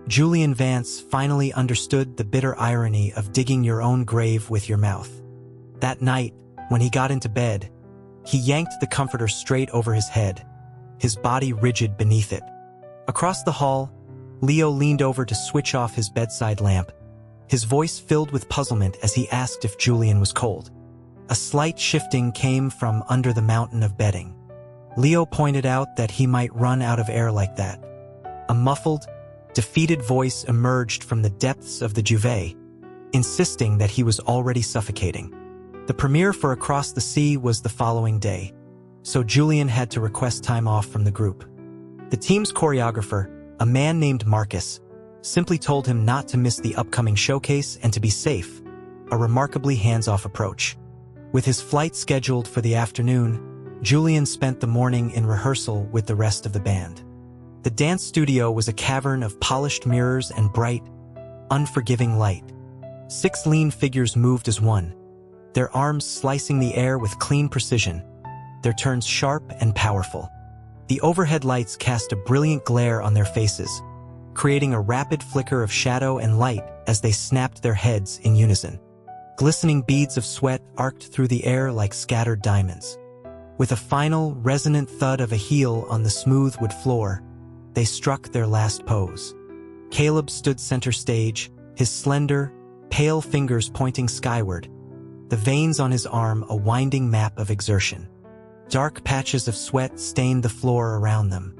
Julian Vance finally understood the bitter irony of digging your own grave with your mouth. That night, when he got into bed, he yanked the comforter straight over his head, his body rigid beneath it. Across the hall, Leo leaned over to switch off his bedside lamp, his voice filled with puzzlement as he asked if Julian was cold. A slight shifting came from under the mountain of bedding. Leo pointed out that he might run out of air like that. A muffled, defeated voice emerged from the depths of the duvet, insisting that he was already suffocating. The premiere for Across the Sea was the following day, so Julian had to request time off from the group. The team's choreographer, a man named Marcus, simply told him not to miss the upcoming showcase and to be safe, a remarkably hands-off approach. With his flight scheduled for the afternoon, Julian spent the morning in rehearsal with the rest of the band. The dance studio was a cavern of polished mirrors and bright, unforgiving light. 6 lean figures moved as one, their arms slicing the air with clean precision, their turns sharp and powerful. The overhead lights cast a brilliant glare on their faces, creating a rapid flicker of shadow and light as they snapped their heads in unison. Glistening beads of sweat arced through the air like scattered diamonds. With a final, resonant thud of a heel on the smooth wood floor, they struck their last pose. Caleb stood center stage, his slender, pale fingers pointing skyward, the veins on his arm a winding map of exertion. Dark patches of sweat stained the floor around them.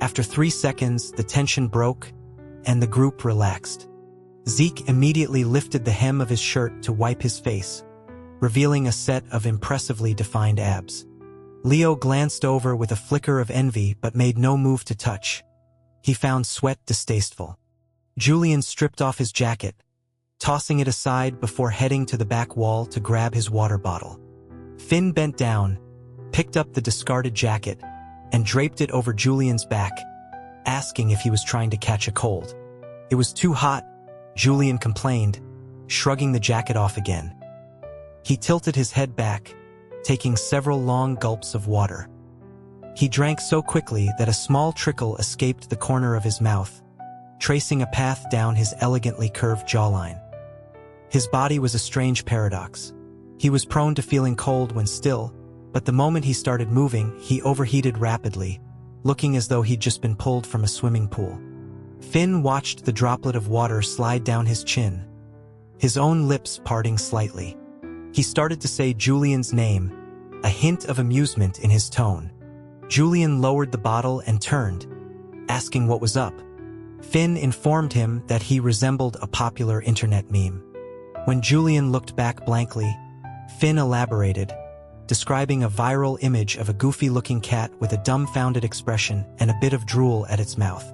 After 3 seconds, the tension broke, and the group relaxed. Zeke immediately lifted the hem of his shirt to wipe his face, revealing a set of impressively defined abs. Leo glanced over with a flicker of envy but made no move to touch. He found sweat distasteful. Julian stripped off his jacket, tossing it aside before heading to the back wall to grab his water bottle. Finn bent down, picked up the discarded jacket, and draped it over Julian's back, asking if he was trying to catch a cold. It was too hot, Julian complained, shrugging the jacket off again. He tilted his head back, taking several long gulps of water. He drank so quickly that a small trickle escaped the corner of his mouth, tracing a path down his elegantly curved jawline. His body was a strange paradox. He was prone to feeling cold when still, but the moment he started moving, he overheated rapidly, looking as though he'd just been pulled from a swimming pool. Finn watched the droplet of water slide down his chin, his own lips parting slightly. He started to say Julian's name, a hint of amusement in his tone. Julian lowered the bottle and turned, asking what was up. Finn informed him that he resembled a popular internet meme. When Julian looked back blankly, Finn elaborated, describing a viral image of a goofy-looking cat with a dumbfounded expression and a bit of drool at its mouth.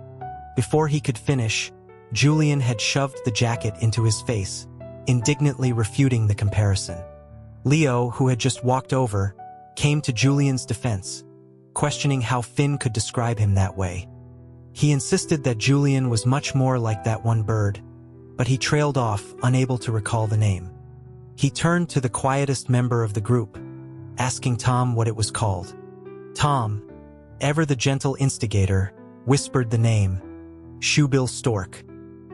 Before he could finish, Julian had shoved the jacket into his face, indignantly refuting the comparison. Leo, who had just walked over, came to Julian's defense, questioning how Finn could describe him that way. He insisted that Julian was much more like that one bird, but he trailed off, unable to recall the name. He turned to the quietest member of the group, asking Tom what it was called. Tom, ever the gentle instigator, whispered the name, Shoebill Stork.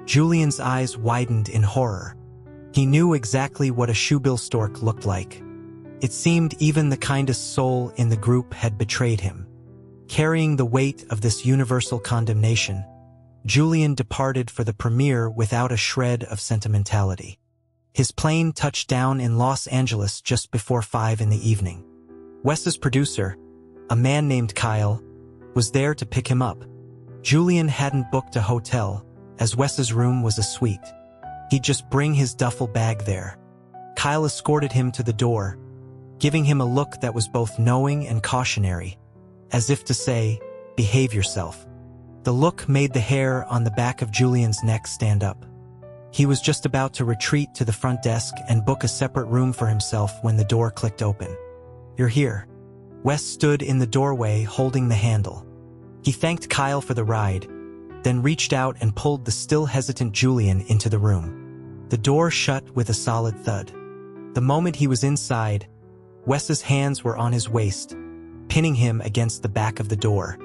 Julian's eyes widened in horror. He knew exactly what a shoebill stork looked like. It seemed even the kindest soul in the group had betrayed him. Carrying the weight of this universal condemnation, Julian departed for the premiere without a shred of sentimentality. His plane touched down in Los Angeles just before 5 in the evening. Wes's producer, a man named Kyle, was there to pick him up. Julian hadn't booked a hotel, as Wes's room was a suite. He'd just bring his duffel bag there. Kyle escorted him to the door, giving him a look that was both knowing and cautionary, as if to say, behave yourself. The look made the hair on the back of Julian's neck stand up. He was just about to retreat to the front desk and book a separate room for himself when the door clicked open. "You're here." Wes stood in the doorway holding the handle. He thanked Kyle for the ride, then reached out and pulled the still hesitant Julian into the room. The door shut with a solid thud. The moment he was inside, Wes's hands were on his waist, pinning him against the back of the door.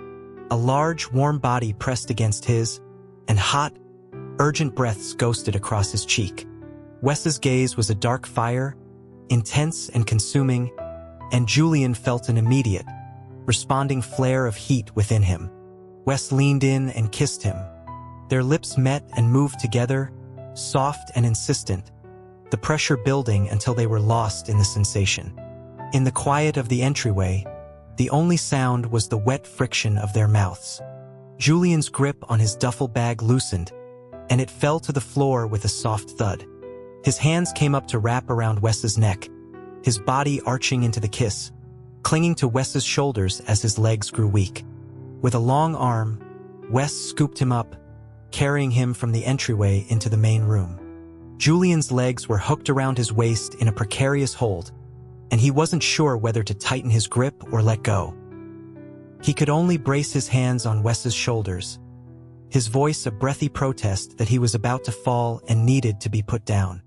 A large, warm body pressed against his, and hot, Urgent breaths ghosted across his cheek. Wes's gaze was a dark fire, intense and consuming, and Julian felt an immediate, responding flare of heat within him. Wes leaned in and kissed him. Their lips met and moved together, soft and insistent, the pressure building until they were lost in the sensation. In the quiet of the entryway, the only sound was the wet friction of their mouths. Julian's grip on his duffel bag loosened, and it fell to the floor with a soft thud. His hands came up to wrap around Wes's neck, his body arching into the kiss, clinging to Wes's shoulders as his legs grew weak. With a long arm, Wes scooped him up, carrying him from the entryway into the main room. Julian's legs were hooked around his waist in a precarious hold, and he wasn't sure whether to tighten his grip or let go. He could only brace his hands on Wes's shoulders, his voice a breathy protest that he was about to fall and needed to be put down.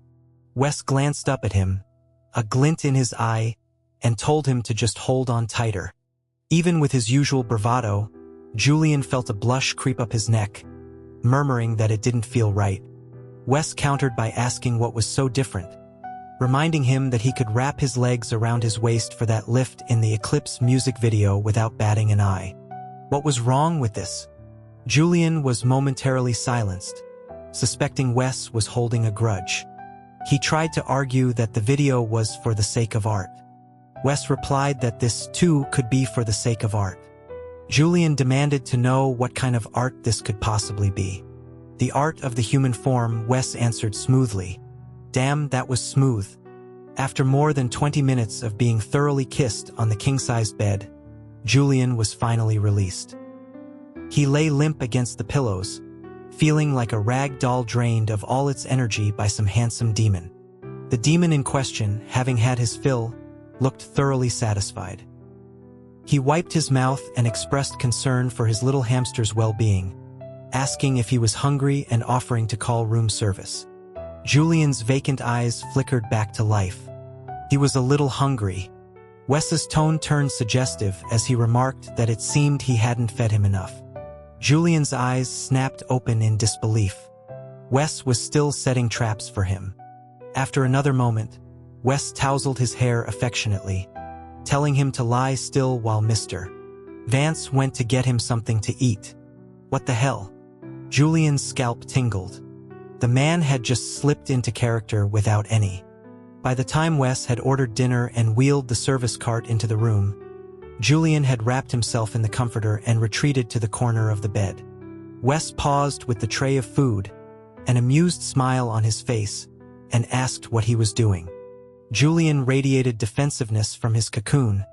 Wes glanced up at him, a glint in his eye, and told him to just hold on tighter. Even with his usual bravado, Julian felt a blush creep up his neck, murmuring that it didn't feel right. Wes countered by asking what was so different, reminding him that he could wrap his legs around his waist for that lift in the Eclipse music video without batting an eye. What was wrong with this? Julian was momentarily silenced, suspecting Wes was holding a grudge. He tried to argue that the video was for the sake of art. Wes replied that this, too, could be for the sake of art. Julian demanded to know what kind of art this could possibly be. The art of the human form, Wes answered smoothly. Damn, that was smooth. After more than 20 minutes of being thoroughly kissed on the king-sized bed, Julian was finally released. He lay limp against the pillows, feeling like a rag doll drained of all its energy by some handsome demon. The demon in question, having had his fill, looked thoroughly satisfied. He wiped his mouth and expressed concern for his little hamster's well-being, asking if he was hungry and offering to call room service. Julian's vacant eyes flickered back to life. He was a little hungry. Wes's tone turned suggestive as he remarked that it seemed he hadn't fed him enough. Julian's eyes snapped open in disbelief. Wes was still setting traps for him. After another moment, Wes tousled his hair affectionately, telling him to lie still while Mr. Vance went to get him something to eat. What the hell? Julian's scalp tingled. The man had just slipped into character without any. By the time Wes had ordered dinner and wheeled the service cart into the room, Julian had wrapped himself in the comforter and retreated to the corner of the bed. Wes paused with the tray of food, an amused smile on his face, and asked what he was doing. Julian radiated defensiveness from his cocoon,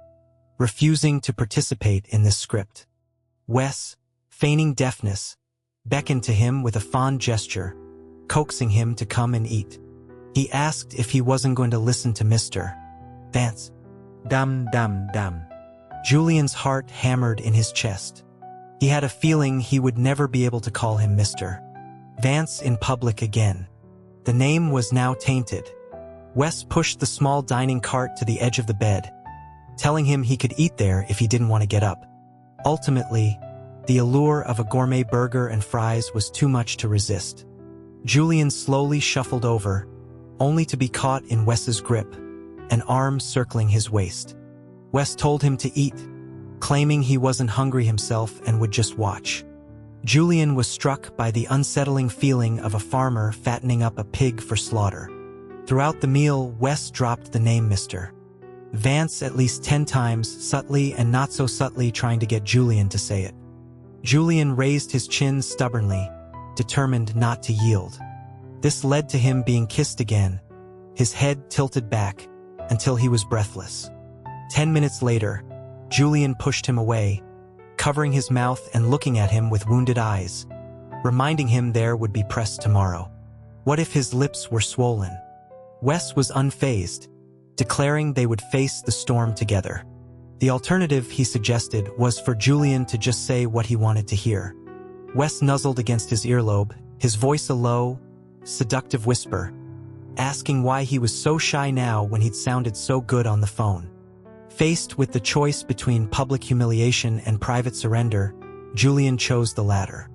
refusing to participate in this script. Wes, feigning deafness, beckoned to him with a fond gesture, coaxing him to come and eat. He asked if he wasn't going to listen to Mr. Vance. Damn. Julian's heart hammered in his chest. He had a feeling he would never be able to call him Mr. Vance in public again. The name was now tainted. Wes pushed the small dining cart to the edge of the bed, telling him he could eat there if he didn't want to get up. Ultimately, the allure of a gourmet burger and fries was too much to resist. Julian slowly shuffled over, only to be caught in Wes's grip, an arm circling his waist. Wes told him to eat, claiming he wasn't hungry himself and would just watch. Julian was struck by the unsettling feeling of a farmer fattening up a pig for slaughter. Throughout the meal, Wes dropped the name Mr. Vance at least 10 times, subtly and not so subtly trying to get Julian to say it. Julian raised his chin stubbornly, determined not to yield. This led to him being kissed again, his head tilted back, until he was breathless. 10 minutes later, Julian pushed him away, covering his mouth and looking at him with wounded eyes, reminding him there would be press tomorrow. What if his lips were swollen? Wes was unfazed, declaring they would face the storm together. The alternative, he suggested, was for Julian to just say what he wanted to hear. Wes nuzzled against his earlobe, his voice a low, seductive whisper, asking why he was so shy now when he'd sounded so good on the phone. Faced with the choice between public humiliation and private surrender, Julian chose the latter.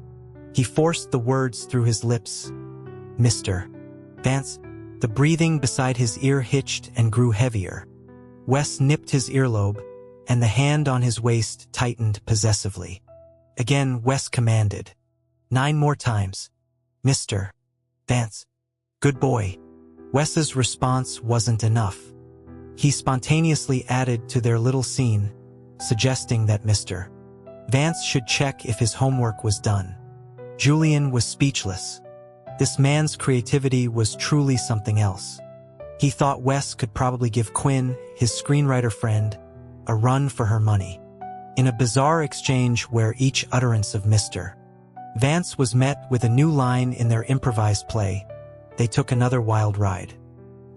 He forced the words through his lips, Mr. Vance. The breathing beside his ear hitched and grew heavier. Wes nipped his earlobe, and the hand on his waist tightened possessively. Again, Wes commanded. 9 more times. Mr. Vance. Good boy. Wes's response wasn't enough. He spontaneously added to their little scene, suggesting that Mr. Vance should check if his homework was done. Julian was speechless. This man's creativity was truly something else. He thought Wes could probably give Quinn, his screenwriter friend, a run for her money. In a bizarre exchange where each utterance of Mr. Vance was met with a new line in their improvised play, they took another wild ride.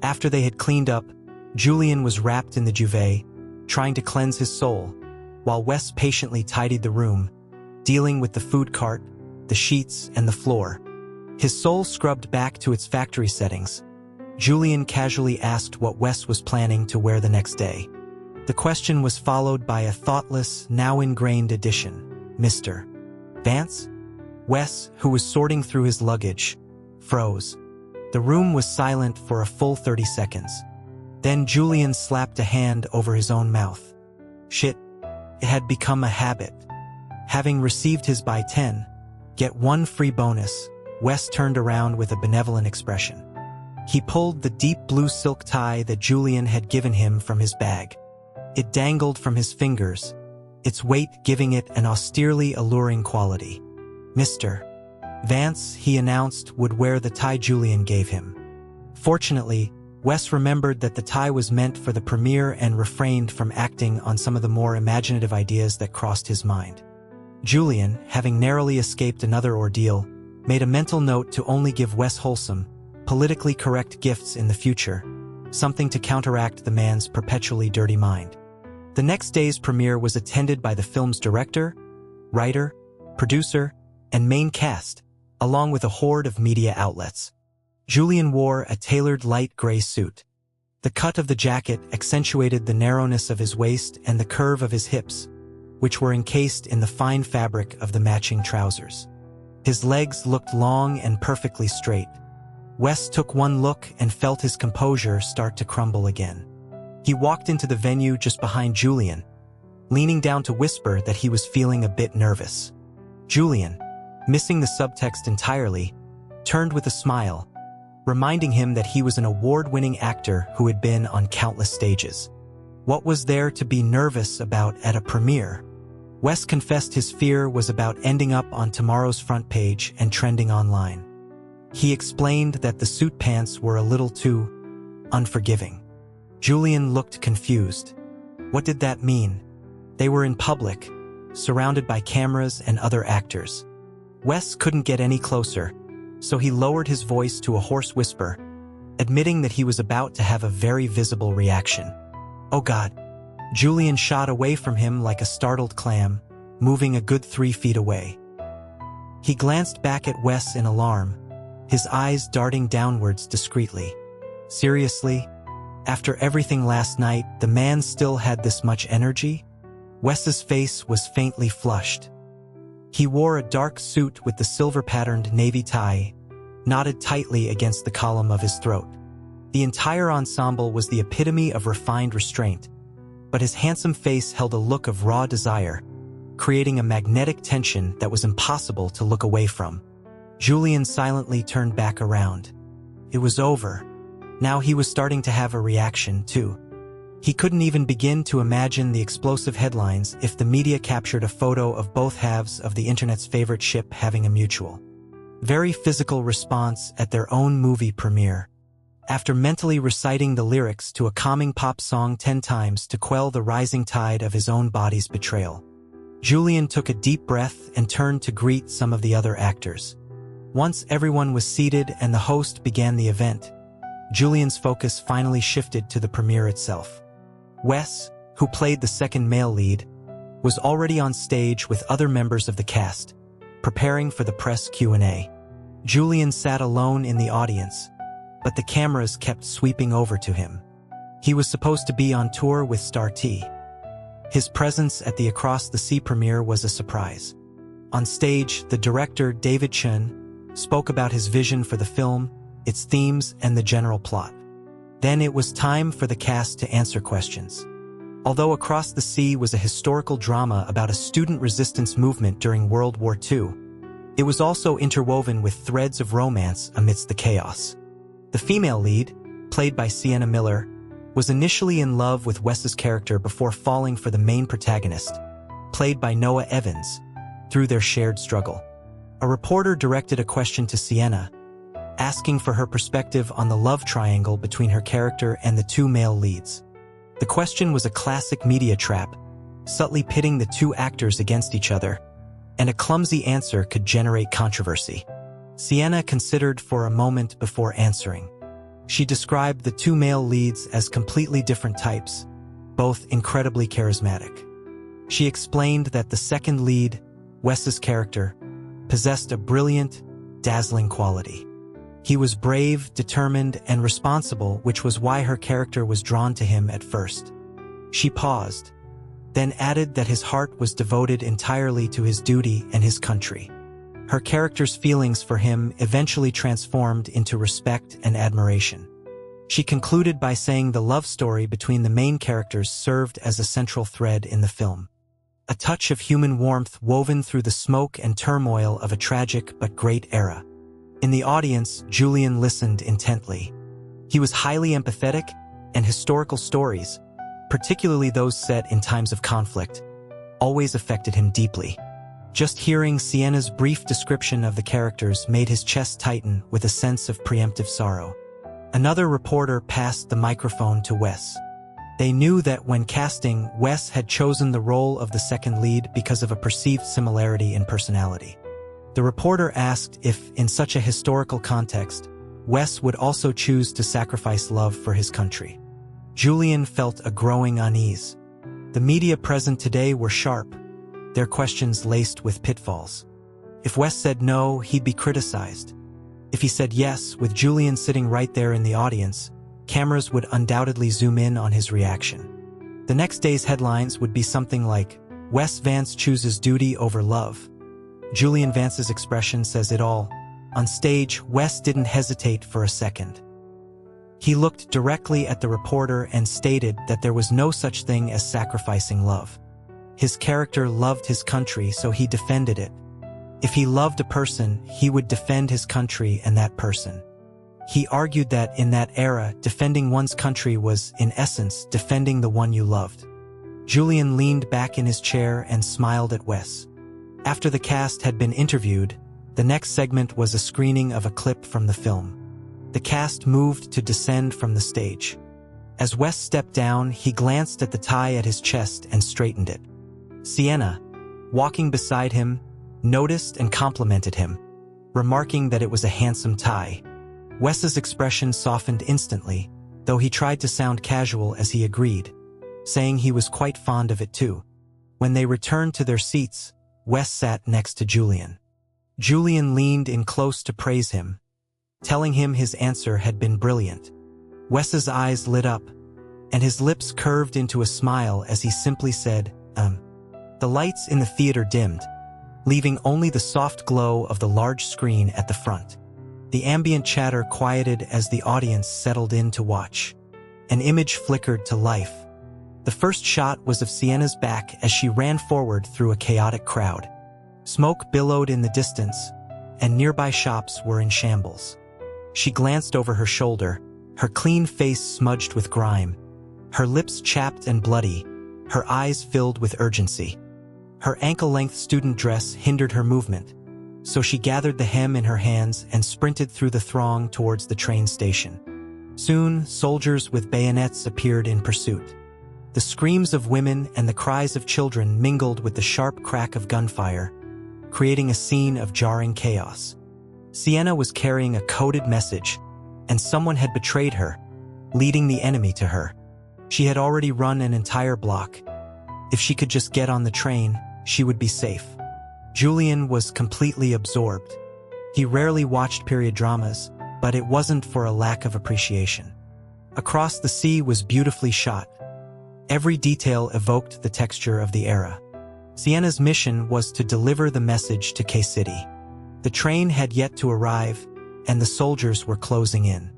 After they had cleaned up, Julian was wrapped in the duvet, trying to cleanse his soul, while Wes patiently tidied the room, dealing with the food cart, the sheets, and the floor. His soul scrubbed back to its factory settings. Julian casually asked what Wes was planning to wear the next day. The question was followed by a thoughtless, now-ingrained addition. Mr. Vance? Wes, who was sorting through his luggage, froze. The room was silent for a full 30 seconds. Then Julian slapped a hand over his own mouth. Shit. It had become a habit. Having received his buy 10, get 1 free bonus, Wes turned around with a benevolent expression. He pulled the deep blue silk tie that Julian had given him from his bag. It dangled from his fingers, its weight giving it an austerely alluring quality. Mr. Vance, he announced, would wear the tie Julian gave him. Fortunately, Wes remembered that the tie was meant for the premiere and refrained from acting on some of the more imaginative ideas that crossed his mind. Julian, having narrowly escaped another ordeal, made a mental note to only give Wes wholesome, politically correct gifts in the future, something to counteract the man's perpetually dirty mind. The next day's premiere was attended by the film's director, writer, producer, and main cast, along with a horde of media outlets. Julian wore a tailored light gray suit. The cut of the jacket accentuated the narrowness of his waist and the curve of his hips, which were encased in the fine fabric of the matching trousers. His legs looked long and perfectly straight. Wes took one look and felt his composure start to crumble again. He walked into the venue just behind Julian, leaning down to whisper that he was feeling a bit nervous. Julian, missing the subtext entirely, turned with a smile, reminding him that he was an award-winning actor who had been on countless stages. What was there to be nervous about at a premiere? Wes confessed his fear was about ending up on tomorrow's front page and trending online. He explained that the suit pants were a little too unforgiving. Julian looked confused. What did that mean? They were in public, surrounded by cameras and other actors. Wes couldn't get any closer, so he lowered his voice to a hoarse whisper, admitting that he was about to have a very visible reaction. Oh God. Julian shot away from him like a startled clam, moving a good 3 feet away. He glanced back at Wes in alarm, his eyes darting downwards discreetly. Seriously? After everything last night, the man still had this much energy? Wes's face was faintly flushed. He wore a dark suit with the silver-patterned navy tie, knotted tightly against the column of his throat. The entire ensemble was the epitome of refined restraint, but his handsome face held a look of raw desire, creating a magnetic tension that was impossible to look away from. Julian silently turned back around. It was over. Now he was starting to have a reaction, too. He couldn't even begin to imagine the explosive headlines if the media captured a photo of both halves of the internet's favorite ship having a mutual, very physical response at their own movie premiere. After mentally reciting the lyrics to a calming pop song 10 times to quell the rising tide of his own body's betrayal, Julian took a deep breath and turned to greet some of the other actors. Once everyone was seated and the host began the event, Julian's focus finally shifted to the premiere itself. Wes, who played the second male lead, was already on stage with other members of the cast, preparing for the press Q&A. Julian sat alone in the audience, but the cameras kept sweeping over to him. He was supposed to be on tour with Star T. His presence at the Across the Sea premiere was a surprise. On stage, the director, David Chun, spoke about his vision for the film, its themes, and the general plot. Then it was time for the cast to answer questions. Although Across the Sea was a historical drama about a student resistance movement during World War II, it was also interwoven with threads of romance amidst the chaos. The female lead, played by Sienna Miller, was initially in love with Wes's character before falling for the main protagonist, played by Noah Evans, through their shared struggle. A reporter directed a question to Sienna, asking for her perspective on the love triangle between her character and the two male leads. The question was a classic media trap, subtly pitting the two actors against each other, and a clumsy answer could generate controversy. Sienna considered for a moment before answering. She described the two male leads as completely different types, both incredibly charismatic. She explained that the second lead, Wes's character, possessed a brilliant, dazzling quality. He was brave, determined, and responsible, which was why her character was drawn to him at first. She paused, then added that his heart was devoted entirely to his duty and his country. Her character's feelings for him eventually transformed into respect and admiration. She concluded by saying the love story between the main characters served as a central thread in the film. A touch of human warmth woven through the smoke and turmoil of a tragic but great era. In the audience, Julian listened intently. He was highly empathetic, and historical stories, particularly those set in times of conflict, always affected him deeply. Just hearing Sienna's brief description of the characters made his chest tighten with a sense of preemptive sorrow. Another reporter passed the microphone to Wes. They knew that when casting, Wes had chosen the role of the second lead because of a perceived similarity in personality. The reporter asked if, in such a historical context, Wes would also choose to sacrifice love for his country. Julian felt a growing unease. The media present today were sharp, their questions laced with pitfalls. If Wes said no, he'd be criticized. If he said yes, with Julian sitting right there in the audience, cameras would undoubtedly zoom in on his reaction. The next day's headlines would be something like, Wes Vance chooses duty over love. Julian Vance's expression says it all. On stage, Wes didn't hesitate for a second. He looked directly at the reporter and stated that there was no such thing as sacrificing love. His character loved his country, so he defended it. If he loved a person, he would defend his country and that person. He argued that in that era, defending one's country was, in essence, defending the one you loved. Julian leaned back in his chair and smiled at Wes. After the cast had been interviewed, the next segment was a screening of a clip from the film. The cast moved to descend from the stage. As Wes stepped down, he glanced at the tie at his chest and straightened it. Sienna, walking beside him, noticed and complimented him, remarking that it was a handsome tie. Wes's expression softened instantly, though he tried to sound casual as he agreed, saying he was quite fond of it too. When they returned to their seats, Wes sat next to Julian. Julian leaned in close to praise him, telling him his answer had been brilliant. Wes's eyes lit up, and his lips curved into a smile as he simply said, The lights in the theater dimmed, leaving only the soft glow of the large screen at the front. The ambient chatter quieted as the audience settled in to watch. An image flickered to life. The first shot was of Sienna's back as she ran forward through a chaotic crowd. Smoke billowed in the distance, and nearby shops were in shambles. She glanced over her shoulder, her clean face smudged with grime, her lips chapped and bloody, her eyes filled with urgency. Her ankle-length student dress hindered her movement, so she gathered the hem in her hands and sprinted through the throng towards the train station. Soon, soldiers with bayonets appeared in pursuit. The screams of women and the cries of children mingled with the sharp crack of gunfire, creating a scene of jarring chaos. Sienna was carrying a coded message, and someone had betrayed her, leading the enemy to her. She had already run an entire block. If she could just get on the train, she would be safe. Julian was completely absorbed. He rarely watched period dramas, but it wasn't for a lack of appreciation. Across the Sea was beautifully shot. Every detail evoked the texture of the era. Sienna's mission was to deliver the message to K-City. The train had yet to arrive, and the soldiers were closing in.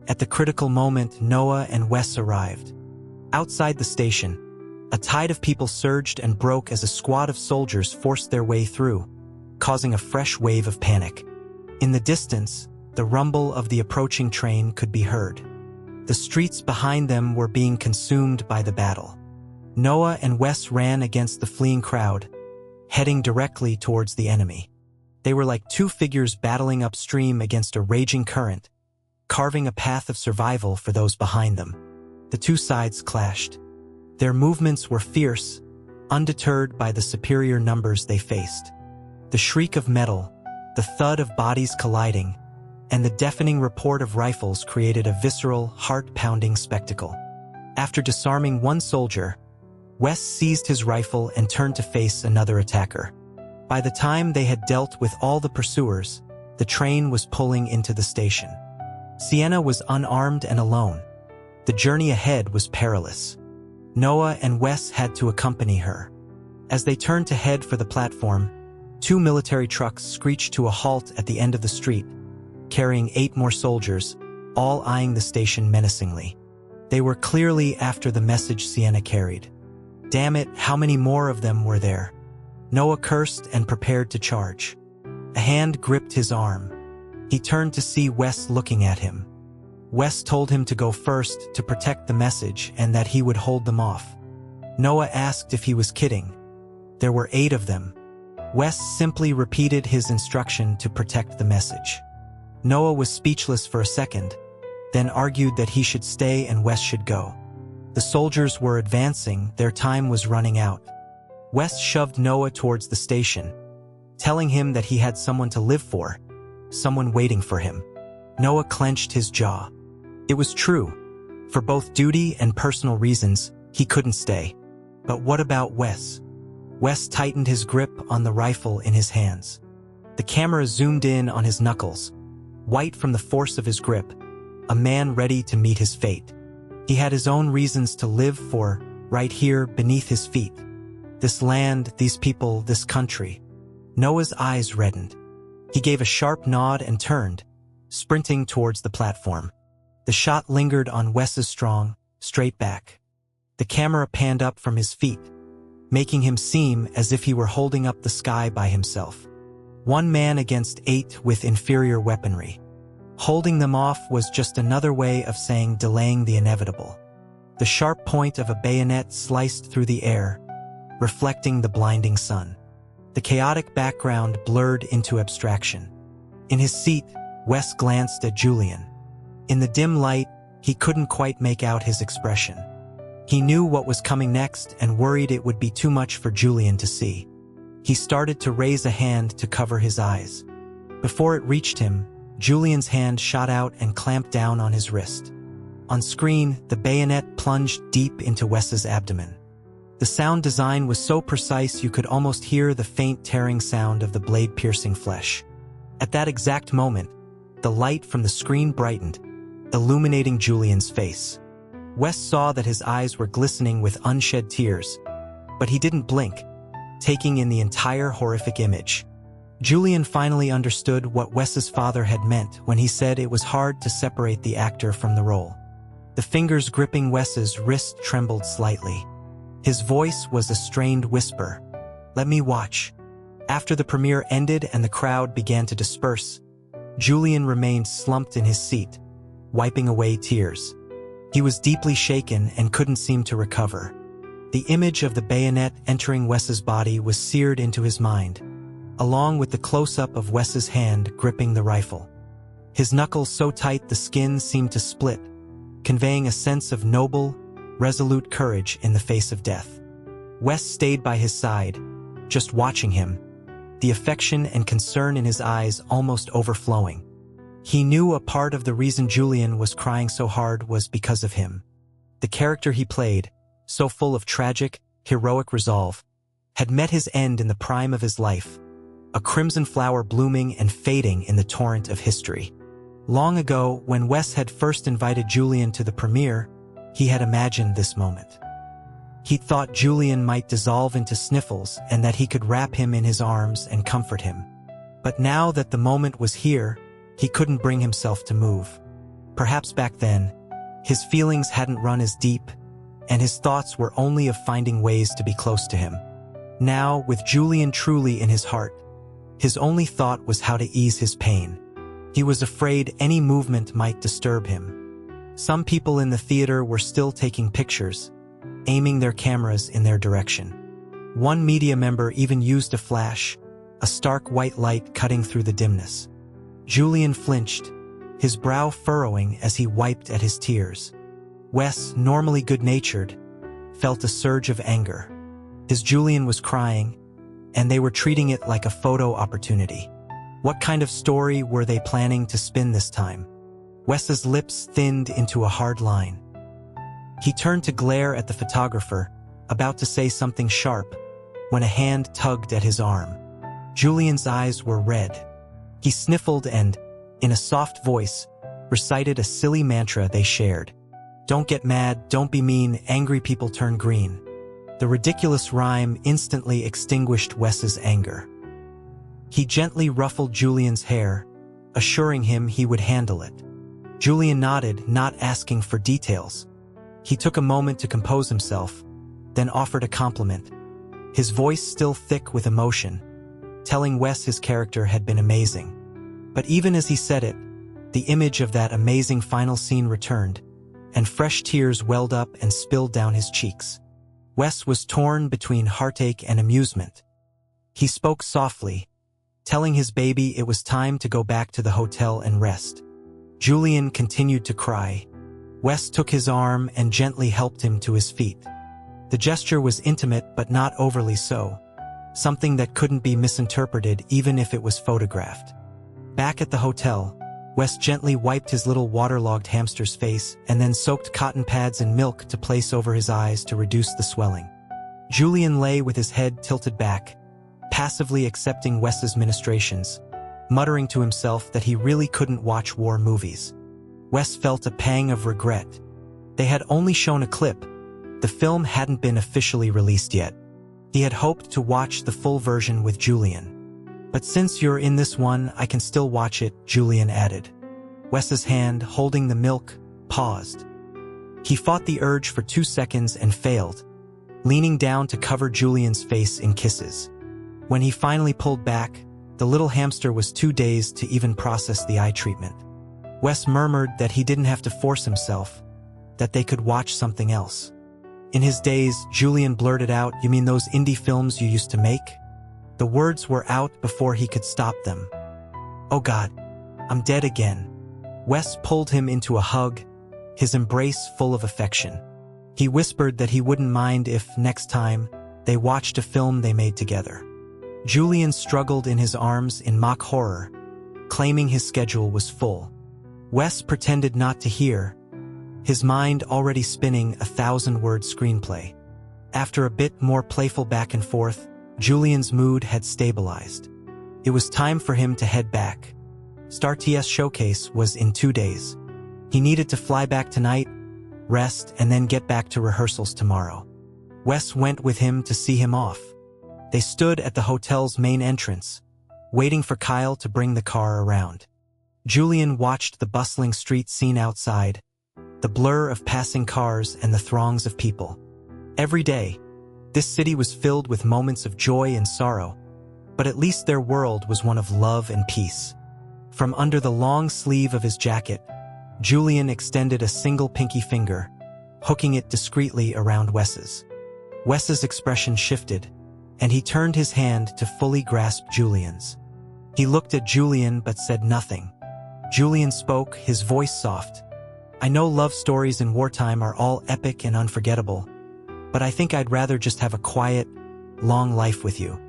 At the critical moment, Noah and Wes arrived. Outside the station, a tide of people surged and broke as a squad of soldiers forced their way through, causing a fresh wave of panic. In the distance, the rumble of the approaching train could be heard. The streets behind them were being consumed by the battle. Noah and Wes ran against the fleeing crowd, heading directly towards the enemy. They were like two figures battling upstream against a raging current, carving a path of survival for those behind them. The two sides clashed. Their movements were fierce, undeterred by the superior numbers they faced. The shriek of metal, the thud of bodies colliding, and the deafening report of rifles created a visceral, heart-pounding spectacle. After disarming one soldier, Wes seized his rifle and turned to face another attacker. By the time they had dealt with all the pursuers, the train was pulling into the station. Sienna was unarmed and alone. The journey ahead was perilous. Noah and Wes had to accompany her. As they turned to head for the platform, two military trucks screeched to a halt at the end of the street, carrying 8 more soldiers, all eyeing the station menacingly. They were clearly after the message Sienna carried. Damn it, how many more of them were there? Noah cursed and prepared to charge. A hand gripped his arm. He turned to see Wes looking at him. Wes told him to go first to protect the message and that he would hold them off. Noah asked if he was kidding. There were 8 of them. Wes simply repeated his instruction to protect the message. Noah was speechless for a second, then argued that he should stay and Wes should go. The soldiers were advancing, their time was running out. Wes shoved Noah towards the station, telling him that he had someone to live for, someone waiting for him. Noah clenched his jaw. It was true. For both duty and personal reasons, he couldn't stay. But what about Wes? Wes tightened his grip on the rifle in his hands. The camera zoomed in on his knuckles, white from the force of his grip, a man ready to meet his fate. He had his own reasons to live for, right here beneath his feet. This land, these people, this country. Noah's eyes reddened. He gave a sharp nod and turned, sprinting towards the platform. The shot lingered on Wes's strong, straight back. The camera panned up from his feet, making him seem as if he were holding up the sky by himself. 1 man against 8 with inferior weaponry. Holding them off was just another way of saying delaying the inevitable. The sharp point of a bayonet sliced through the air, reflecting the blinding sun. The chaotic background blurred into abstraction. In his seat, Wes glanced at Julian. In the dim light, he couldn't quite make out his expression. He knew what was coming next and worried it would be too much for Julian to see. He started to raise a hand to cover his eyes. Before it reached him, Julian's hand shot out and clamped down on his wrist. On screen, the bayonet plunged deep into Wes's abdomen. The sound design was so precise you could almost hear the faint tearing sound of the blade piercing flesh. At that exact moment, the light from the screen brightened, illuminating Julian's face. Wes saw that his eyes were glistening with unshed tears, but he didn't blink, taking in the entire horrific image. Julian finally understood what Wes's father had meant when he said it was hard to separate the actor from the role. The fingers gripping Wes's wrist trembled slightly. His voice was a strained whisper. "Let me watch." After the premiere ended and the crowd began to disperse, Julian remained slumped in his seat, wiping away tears. He was deeply shaken and couldn't seem to recover. The image of the bayonet entering Wes's body was seared into his mind, along with the close-up of Wes's hand gripping the rifle. His knuckles so tight the skin seemed to split, conveying a sense of noble, resolute courage in the face of death. Wes stayed by his side, just watching him, the affection and concern in his eyes almost overflowing. He knew a part of the reason Julian was crying so hard was because of him. The character he played, so full of tragic, heroic resolve, had met his end in the prime of his life, a crimson flower blooming and fading in the torrent of history. Long ago, when Wes had first invited Julian to the premiere, he had imagined this moment. He thought Julian might dissolve into sniffles and that he could wrap him in his arms and comfort him. But now that the moment was here, he couldn't bring himself to move. Perhaps back then, his feelings hadn't run as deep, and his thoughts were only of finding ways to be close to him. Now, with Julian truly in his heart, his only thought was how to ease his pain. He was afraid any movement might disturb him. Some people in the theater were still taking pictures, aiming their cameras in their direction. One media member even used a flash, a stark white light cutting through the dimness. Julian flinched, his brow furrowing as he wiped at his tears. Wes, normally good-natured, felt a surge of anger. His Julian was crying, and they were treating it like a photo opportunity. What kind of story were they planning to spin this time? Wes's lips thinned into a hard line. He turned to glare at the photographer, about to say something sharp, when a hand tugged at his arm. Julian's eyes were red. He sniffled and, in a soft voice, recited a silly mantra they shared. "Don't get mad, don't be mean, angry people turn green." The ridiculous rhyme instantly extinguished Wes's anger. He gently ruffled Julian's hair, assuring him he would handle it. Julian nodded, not asking for details. He took a moment to compose himself, then offered a compliment, his voice still thick with emotion, telling Wes his character had been amazing. But even as he said it, the image of that amazing final scene returned, and fresh tears welled up and spilled down his cheeks. Wes was torn between heartache and amusement. He spoke softly, telling his baby it was time to go back to the hotel and rest. Julian continued to cry. Wes took his arm and gently helped him to his feet. The gesture was intimate but not overly so, something that couldn't be misinterpreted even if it was photographed. Back at the hotel, Wes gently wiped his little waterlogged hamster's face and then soaked cotton pads in milk to place over his eyes to reduce the swelling. Julian lay with his head tilted back, passively accepting Wes's ministrations, muttering to himself that he really couldn't watch war movies. Wes felt a pang of regret. They had only shown a clip. The film hadn't been officially released yet. He had hoped to watch the full version with Julian. "But since you're in this one, I can still watch it," Julian added. Wes's hand, holding the milk, paused. He fought the urge for 2 seconds and failed, leaning down to cover Julian's face in kisses. When he finally pulled back, the little hamster was too dazed to even process the eye treatment. Wes murmured that he didn't have to force himself, that they could watch something else. In his daze, Julian blurted out, "You mean those indie films you used to make?" The words were out before he could stop them. "Oh God, I'm dead again." Wes pulled him into a hug, his embrace full of affection. He whispered that he wouldn't mind if, next time, they watched a film they made together. Julian struggled in his arms in mock horror, claiming his schedule was full. Wes pretended not to hear, his mind already spinning a 1,000-word screenplay. After a bit more playful back and forth, Julian's mood had stabilized. It was time for him to head back. Star TS Showcase was in 2 days. He needed to fly back tonight, rest, and then get back to rehearsals tomorrow. Wes went with him to see him off. They stood at the hotel's main entrance, waiting for Kyle to bring the car around. Julian watched the bustling street scene outside, the blur of passing cars and the throngs of people. Every day, this city was filled with moments of joy and sorrow, but at least their world was one of love and peace. From under the long sleeve of his jacket, Julian extended a single pinky finger, hooking it discreetly around Wes's. Wes's expression shifted, and he turned his hand to fully grasp Julian's. He looked at Julian but said nothing. Julian spoke, his voice soft. "I know love stories in wartime are all epic and unforgettable, but I think I'd rather just have a quiet, long life with you."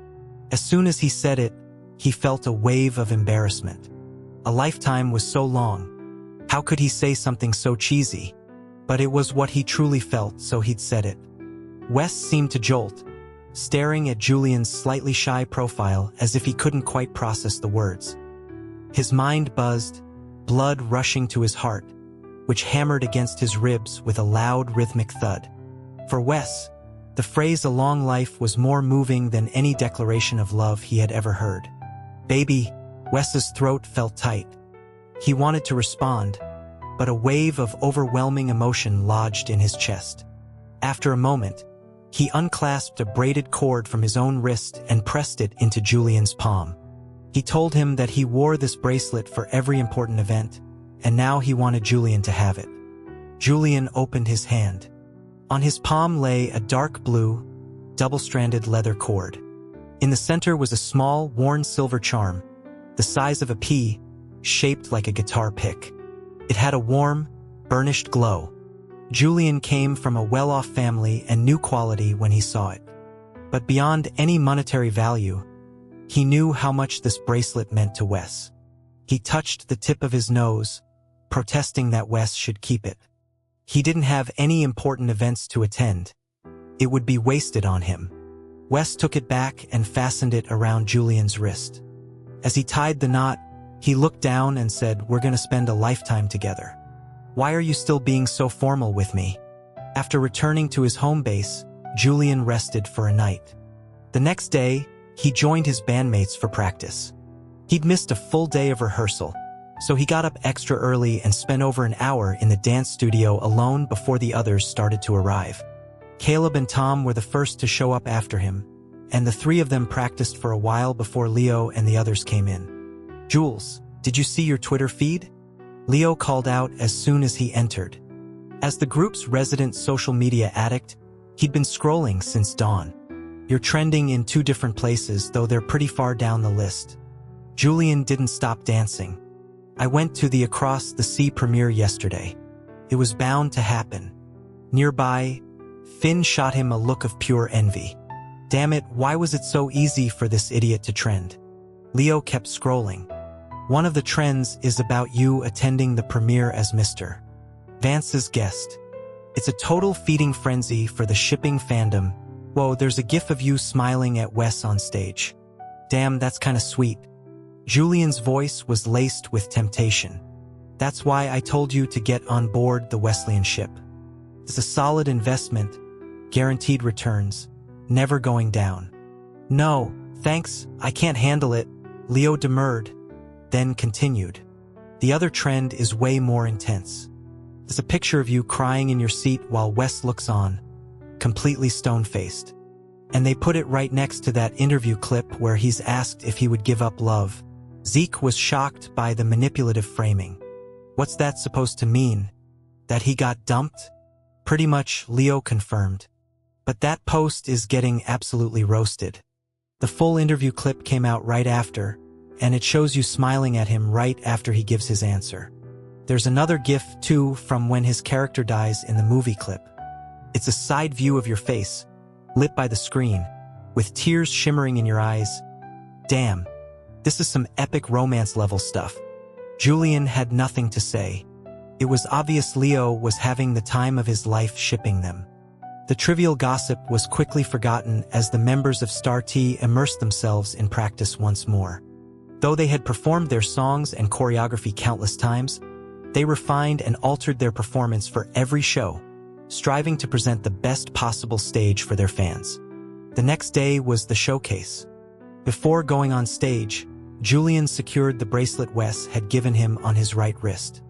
As soon as he said it, he felt a wave of embarrassment. A lifetime was so long. How could he say something so cheesy? But it was what he truly felt, so he'd said it. Wes seemed to jolt, staring at Julian's slightly shy profile as if he couldn't quite process the words. His mind buzzed, blood rushing to his heart, which hammered against his ribs with a loud rhythmic thud. For Wes, the phrase "a long life" was more moving than any declaration of love he had ever heard. "Baby," Wes's throat felt tight. He wanted to respond, but a wave of overwhelming emotion lodged in his chest. After a moment, he unclasped a braided cord from his own wrist and pressed it into Julian's palm. He told him that he wore this bracelet for every important event, and now he wanted Julian to have it. Julian opened his hand. On his palm lay a dark blue, double-stranded leather cord. In the center was a small, worn silver charm, the size of a pea, shaped like a guitar pick. It had a warm, burnished glow. Julian came from a well-off family and knew quality when he saw it. But beyond any monetary value, he knew how much this bracelet meant to Wes. He touched the tip of his nose, protesting that Wes should keep it. He didn't have any important events to attend. It would be wasted on him. Wes took it back and fastened it around Julian's wrist. As he tied the knot, he looked down and said, "We're going to spend a lifetime together. Why are you still being so formal with me?" After returning to his home base, Julian rested for a night. The next day, he joined his bandmates for practice. He'd missed a full day of rehearsal, so he got up extra early and spent over an hour in the dance studio alone before the others started to arrive. Caleb and Tom were the first to show up after him, and the three of them practiced for a while before Leo and the others came in. "Jules, did you see your Twitter feed?" Leo called out as soon as he entered. As the group's resident social media addict, he'd been scrolling since dawn. "You're trending in 2 different places, though they're pretty far down the list." Julian didn't stop dancing. "I went to the Across the Sea premiere yesterday. It was bound to happen." Nearby, Finn shot him a look of pure envy. "Damn it, why was it so easy for this idiot to trend?" Leo kept scrolling. "One of the trends is about you attending the premiere as Mr. Vance's guest. It's a total feeding frenzy for the shipping fandom. Whoa, there's a gif of you smiling at Wes on stage. Damn, that's kinda sweet." Julian's voice was laced with temptation. "That's why I told you to get on board the Wesleyan ship. It's a solid investment, guaranteed returns, never going down." "No, thanks, I can't handle it," Leo demurred, then continued. "The other trend is way more intense. There's a picture of you crying in your seat while Wes looks on, completely stone-faced. And they put it right next to that interview clip where he's asked if he would give up love." Zeke was shocked by the manipulative framing. "What's that supposed to mean? That he got dumped?" "Pretty much," Leo confirmed. "But that post is getting absolutely roasted." The full interview clip came out right after, and it shows you smiling at him right after he gives his answer. There's another gif, too, from when his character dies in the movie clip. It's a side view of your face, lit by the screen, with tears shimmering in your eyes. Damn, this is some epic romance-level stuff. Julian had nothing to say. It was obvious Leo was having the time of his life shipping them. The trivial gossip was quickly forgotten as the members of Star T immersed themselves in practice once more. Though they had performed their songs and choreography countless times, they refined and altered their performance for every show, striving to present the best possible stage for their fans. The next day was the showcase. Before going on stage, Julian secured the bracelet Wes had given him on his right wrist.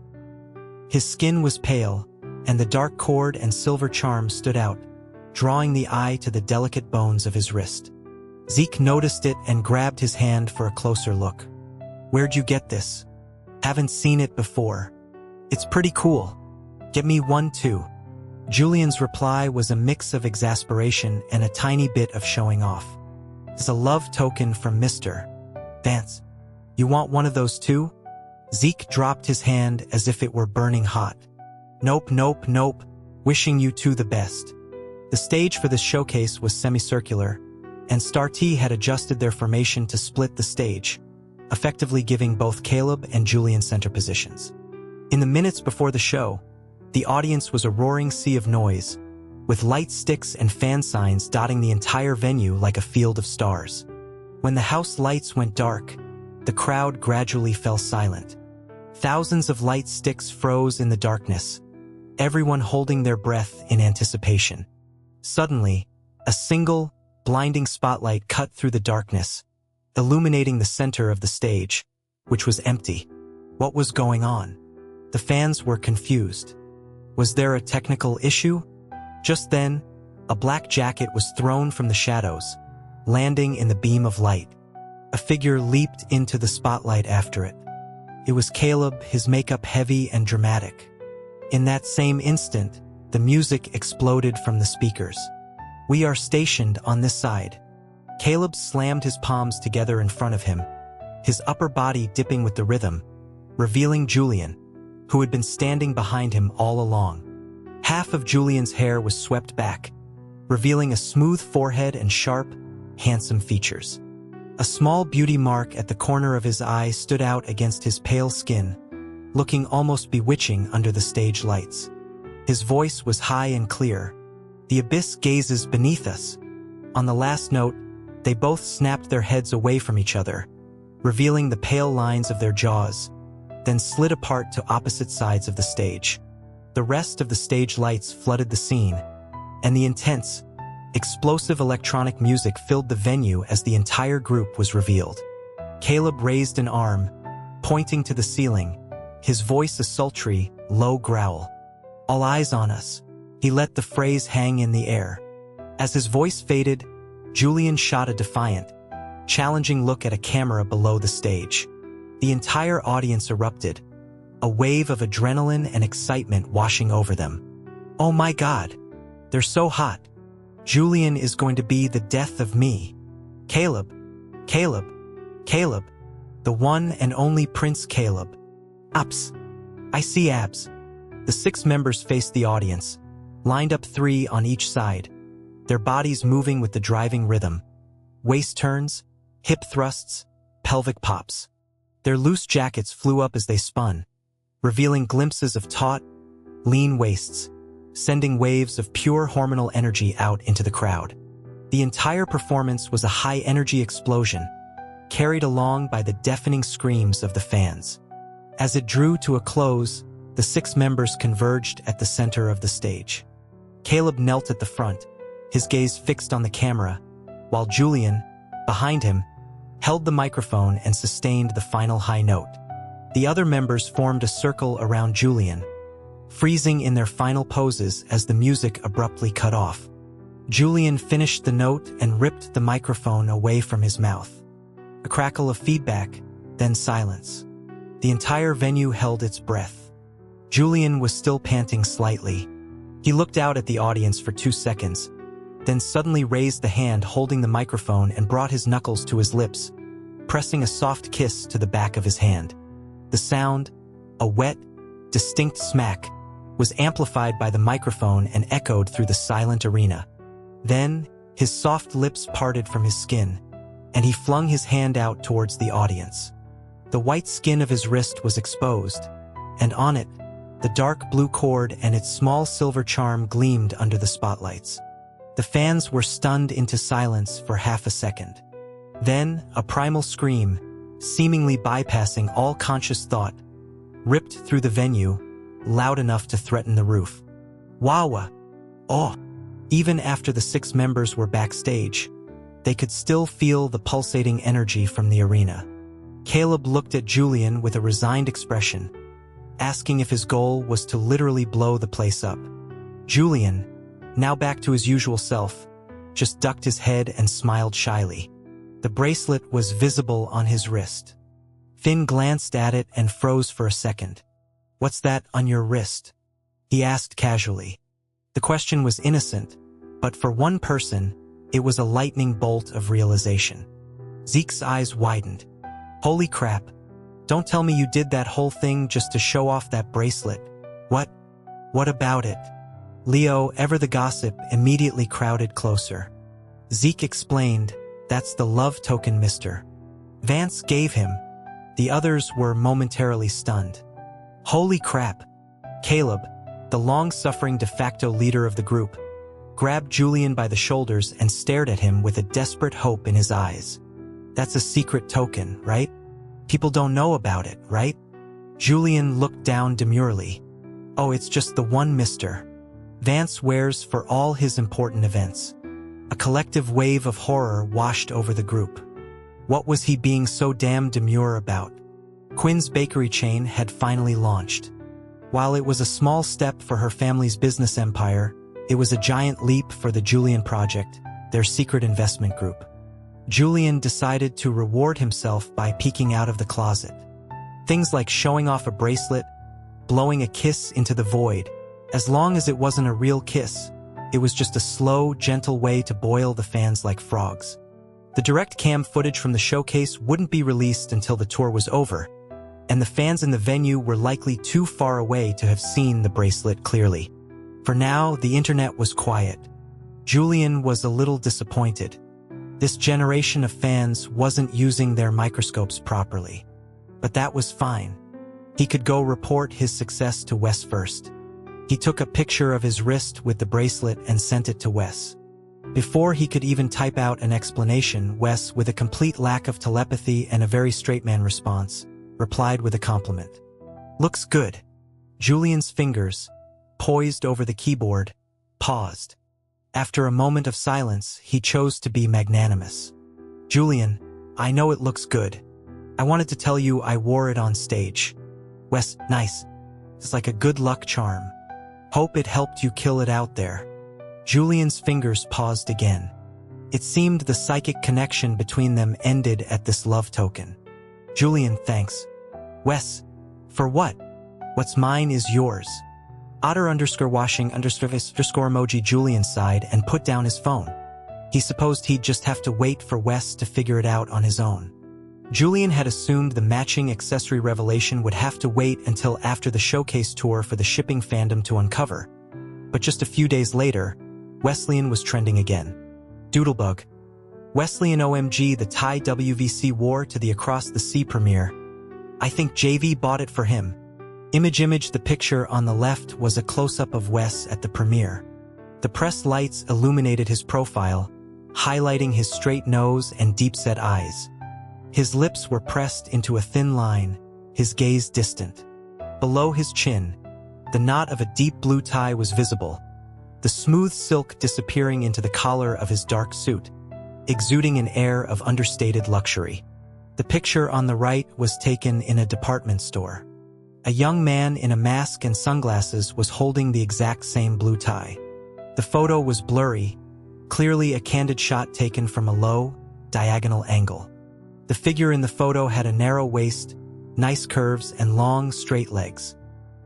His skin was pale, and the dark cord and silver charm stood out, drawing the eye to the delicate bones of his wrist. Zeke noticed it and grabbed his hand for a closer look. "Where'd you get this?" "Haven't seen it before. It's pretty cool. Get me one too." Julian's reply was a mix of exasperation and a tiny bit of showing off. "It's a love token from Mr. Vance. You want one of those too?" Zeke dropped his hand as if it were burning hot. "Nope, nope, nope. Wishing you two the best." The stage for this showcase was semicircular, and Star T had adjusted their formation to split the stage, effectively giving both Caleb and Julian center positions. In the minutes before the show, the audience was a roaring sea of noise, with light sticks and fan signs dotting the entire venue like a field of stars. When the house lights went dark, the crowd gradually fell silent. Thousands of light sticks froze in the darkness, everyone holding their breath in anticipation. Suddenly, a single, blinding spotlight cut through the darkness, illuminating the center of the stage. which was empty. What was going on? The fans were confused. Was there a technical issue? Just then, a black jacket was thrown from the shadows, landing in the beam of light. A figure leaped into the spotlight after it. It was Caleb, his makeup heavy and dramatic. In that same instant, the music exploded from the speakers. "We are stationed on this side." Caleb slammed his palms together in front of him, his upper body dipping with the rhythm, revealing Julian, who had been standing behind him all along. Half of Julian's hair was swept back, revealing a smooth forehead and sharp, handsome features. A small beauty mark at the corner of his eye stood out against his pale skin, looking almost bewitching under the stage lights. His voice was high and clear. "The abyss gazes beneath us." On the last note, they both snapped their heads away from each other, revealing the pale lines of their jaws, then slid apart to opposite sides of the stage. The rest of the stage lights flooded the scene, and the intense, explosive electronic music filled the venue as the entire group was revealed. Caleb raised an arm, pointing to the ceiling, his voice a sultry, low growl. "All eyes on us." He let the phrase hang in the air. As his voice faded, Julian shot a defiant, challenging look at a camera below the stage. The entire audience erupted, a wave of adrenaline and excitement washing over them. "Oh my God! They're so hot! Julian is going to be the death of me. Caleb! Caleb! Caleb! The one and only Prince Caleb. Abs! I see abs." The 6 members faced the audience, lined up 3 on each side, their bodies moving with the driving rhythm. Waist turns, hip thrusts, pelvic pops. Their loose jackets flew up as they spun, revealing glimpses of taut, lean waists, sending waves of pure hormonal energy out into the crowd. The entire performance was a high-energy explosion, carried along by the deafening screams of the fans. As it drew to a close, the 6 members converged at the center of the stage. Caleb knelt at the front, his gaze fixed on the camera, while Julian, behind him, held the microphone and sustained the final high note. The other members formed a circle around Julian, freezing in their final poses as the music abruptly cut off. Julian finished the note and ripped the microphone away from his mouth. A crackle of feedback, then silence. The entire venue held its breath. Julian was still panting slightly. He looked out at the audience for 2 seconds, then suddenly raised the hand holding the microphone and brought his knuckles to his lips, pressing a soft kiss to the back of his hand. The sound, a wet, distinct smack, was amplified by the microphone and echoed through the silent arena. Then, his soft lips parted from his skin, and he flung his hand out towards the audience. The white skin of his wrist was exposed, and on it, the dark blue cord and its small silver charm gleamed under the spotlights. The fans were stunned into silence for half a second. Then, a primal scream, seemingly bypassing all conscious thought, ripped through the venue, loud enough to threaten the roof. "Wawa! Oh!" Even after the 6 members were backstage, they could still feel the pulsating energy from the arena. Caleb looked at Julian with a resigned expression, asking if his goal was to literally blow the place up. Julian, now back to his usual self, just ducked his head and smiled shyly. The bracelet was visible on his wrist. Finn glanced at it and froze for a second. "What's that on your wrist?" he asked casually. The question was innocent, but for one person, it was a lightning bolt of realization. Zeke's eyes widened. "Holy crap. Don't tell me you did that whole thing just to show off that bracelet. What about it?" Leo, ever the gossip, immediately crowded closer. Zeke explained, "That's the love token Mr. Vance gave him." The others were momentarily stunned. Holy crap. Caleb, the long-suffering de facto leader of the group, grabbed Julian by the shoulders and stared at him with a desperate hope in his eyes. "That's a secret token, right? People don't know about it, right?" Julian looked down demurely. "Oh, it's just the one Mr. Vance wears for all his important events." A collective wave of horror washed over the group. What was he being so damn demure about? Quinn's bakery chain had finally launched. While it was a small step for her family's business empire, it was a giant leap for the Julian Project, their secret investment group. Julian decided to reward himself by peeking out of the closet. Things like showing off a bracelet, blowing a kiss into the void. As long as it wasn't a real kiss, it was just a slow, gentle way to boil the fans like frogs. The direct cam footage from the showcase wouldn't be released until the tour was over, and the fans in the venue were likely too far away to have seen the bracelet clearly. For now, the internet was quiet. Julian was a little disappointed. This generation of fans wasn't using their microscopes properly. But that was fine. He could go report his success to Wes first. He took a picture of his wrist with the bracelet and sent it to Wes. Before he could even type out an explanation, Wes, with a complete lack of telepathy and a very straight man response, replied with a compliment. "Looks good." Julian's fingers, poised over the keyboard, paused. After a moment of silence, he chose to be magnanimous. "Julian, I know it looks good. I wanted to tell you I wore it on stage." "Wes, nice. It's like a good luck charm. Hope it helped you kill it out there." Julian's fingers paused again. It seemed the psychic connection between them ended at this love token. "Julian, thanks." "Wes, for what? What's mine is yours." Otter_washing_face_emoji Julian sighed and put down his phone. He supposed he'd just have to wait for Wes to figure it out on his own. Julian had assumed the matching accessory revelation would have to wait until after the showcase tour for the shipping fandom to uncover. But just a few days later, Wesleyan was trending again. Doodlebug. Wesleyan OMG, the Thai WVC wore to the Across the Sea premiere. I think JV bought it for him. Image, the picture on the left was a close-up of Wes at the premiere. The press lights illuminated his profile, highlighting his straight nose and deep-set eyes. His lips were pressed into a thin line, his gaze distant. Below his chin, the knot of a deep blue tie was visible, the smooth silk disappearing into the collar of his dark suit, exuding an air of understated luxury. The picture on the right was taken in a department store. A young man in a mask and sunglasses was holding the exact same blue tie. The photo was blurry, clearly a candid shot taken from a low, diagonal angle. The figure in the photo had a narrow waist, nice curves, and long, straight legs.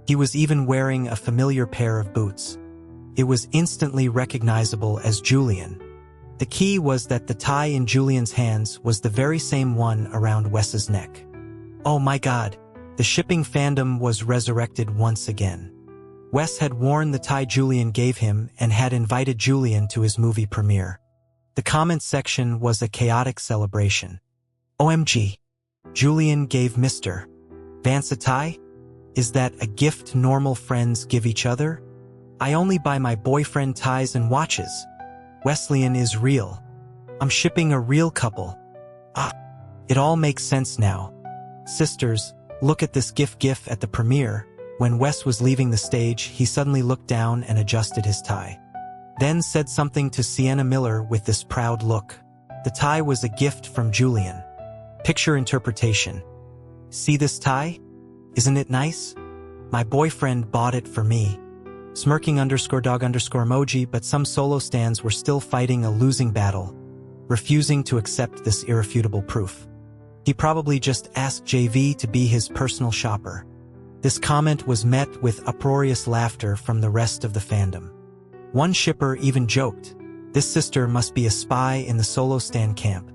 He was even wearing a familiar pair of boots. It was instantly recognizable as Julian. The key was that the tie in Julian's hands was the very same one around Wes's neck. Oh my God, the shipping fandom was resurrected once again. Wes had worn the tie Julian gave him and had invited Julian to his movie premiere. The comment section was a chaotic celebration. OMG, Julian gave Mr. Vance a tie? Is that a gift normal friends give each other? I only buy my boyfriend ties and watches. Wesleyan is real. I'm shipping a real couple. It all makes sense now. Sisters, look at this gif at the premiere. When Wes was leaving the stage, he suddenly looked down and adjusted his tie. Then said something to Sienna Miller with this proud look. The tie was a gift from Julian. Picture interpretation. See this tie? Isn't it nice? My boyfriend bought it for me. Smirking_dog_emoji, but some solo stans were still fighting a losing battle, refusing to accept this irrefutable proof. He probably just asked JV to be his personal shopper. This comment was met with uproarious laughter from the rest of the fandom. One shipper even joked, "This sister must be a spy in the solo stan camp.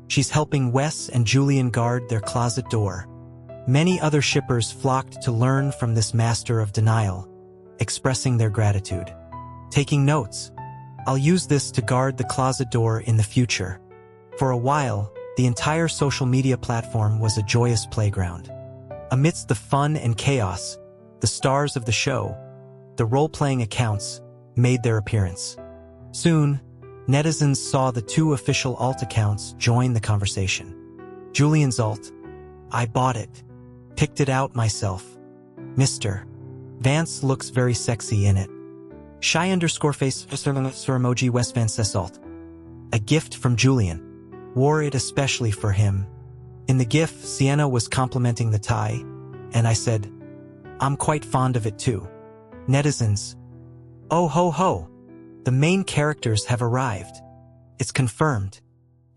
She's helping Wes and Julian guard their closet door." Many other shippers flocked to learn from this master of denial, expressing their gratitude. Taking notes. I'll use this to guard the closet door in the future. For a while, the entire social media platform was a joyous playground. Amidst the fun and chaos, the stars of the show, the role-playing accounts, made their appearance. Soon, netizens saw the two official alt accounts join the conversation. Julian's alt. I bought it. Picked it out myself. Mr. Vance looks very sexy in it. Shy_face emoji Wes Vance alt. A gift from Julian. Wore it especially for him. In the GIF, Sienna was complimenting the tie, and I said, "I'm quite fond of it too." Netizens: "Oh ho ho! The main characters have arrived. It's confirmed.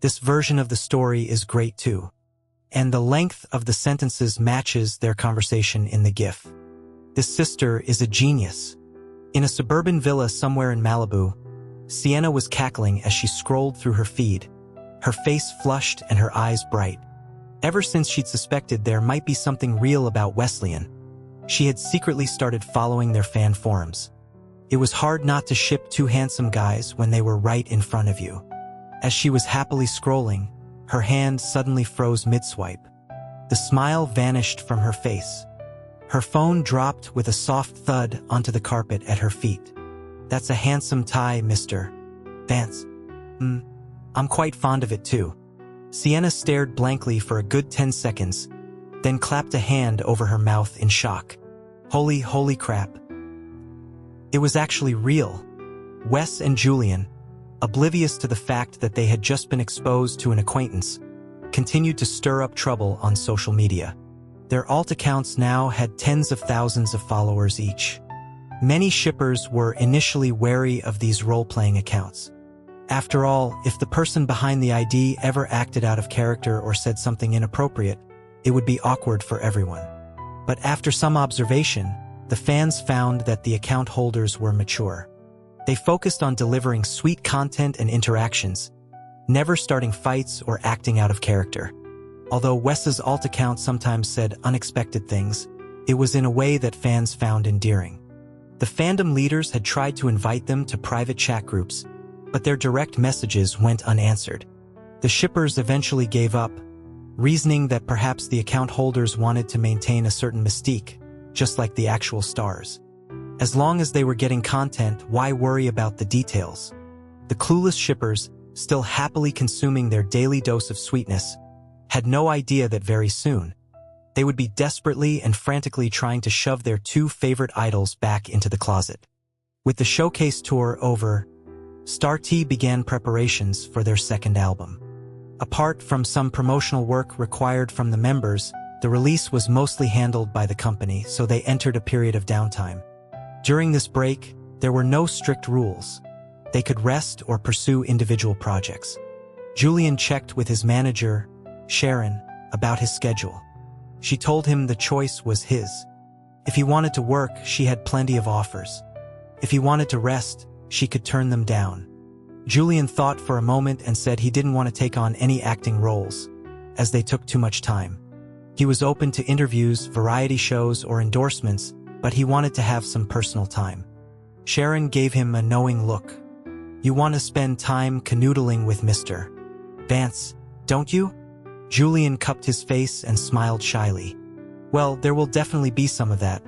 This version of the story is great too." And the length of the sentences matches their conversation in the GIF. This sister is a genius. In a suburban villa somewhere in Malibu, Sienna was cackling as she scrolled through her feed, her face flushed and her eyes bright. Ever since she'd suspected there might be something real about Wesleyan, she had secretly started following their fan forums. It was hard not to ship two handsome guys when they were right in front of you. As she was happily scrolling, her hand suddenly froze mid-swipe. The smile vanished from her face. Her phone dropped with a soft thud onto the carpet at her feet. "That's a handsome tie, Mr. Vance." I'm quite fond of it too." Sienna stared blankly for a good 10 seconds, then clapped a hand over her mouth in shock. Holy crap. It was actually real. Wes and Julian, oblivious to the fact that they had just been exposed to an acquaintance, continued to stir up trouble on social media. Their alt accounts now had tens of thousands of followers each. Many shippers were initially wary of these role-playing accounts. After all, if the person behind the ID ever acted out of character or said something inappropriate, it would be awkward for everyone. But after some observation, the fans found that the account holders were mature. They focused on delivering sweet content and interactions, never starting fights or acting out of character. Although Wes's alt account sometimes said unexpected things, it was in a way that fans found endearing. The fandom leaders had tried to invite them to private chat groups, but their direct messages went unanswered. The shippers eventually gave up, reasoning that perhaps the account holders wanted to maintain a certain mystique, just like the actual stars. As long as they were getting content, why worry about the details? The clueless shippers, still happily consuming their daily dose of sweetness, had no idea that very soon, they would be desperately and frantically trying to shove their two favorite idols back into the closet. With the showcase tour over, Star T began preparations for their second album. Apart from some promotional work required from the members, the release was mostly handled by the company, so they entered a period of downtime. During this break, there were no strict rules. They could rest or pursue individual projects. Julian checked with his manager, Sharon, about his schedule. She told him the choice was his. If he wanted to work, she had plenty of offers. If he wanted to rest, she could turn them down. Julian thought for a moment and said he didn't want to take on any acting roles, as they took too much time. He was open to interviews, variety shows, or endorsements, but he wanted to have some personal time. Sharon gave him a knowing look. "You want to spend time canoodling with Mr. Vance, don't you?" Julian cupped his face and smiled shyly. "Well, there will definitely be some of that.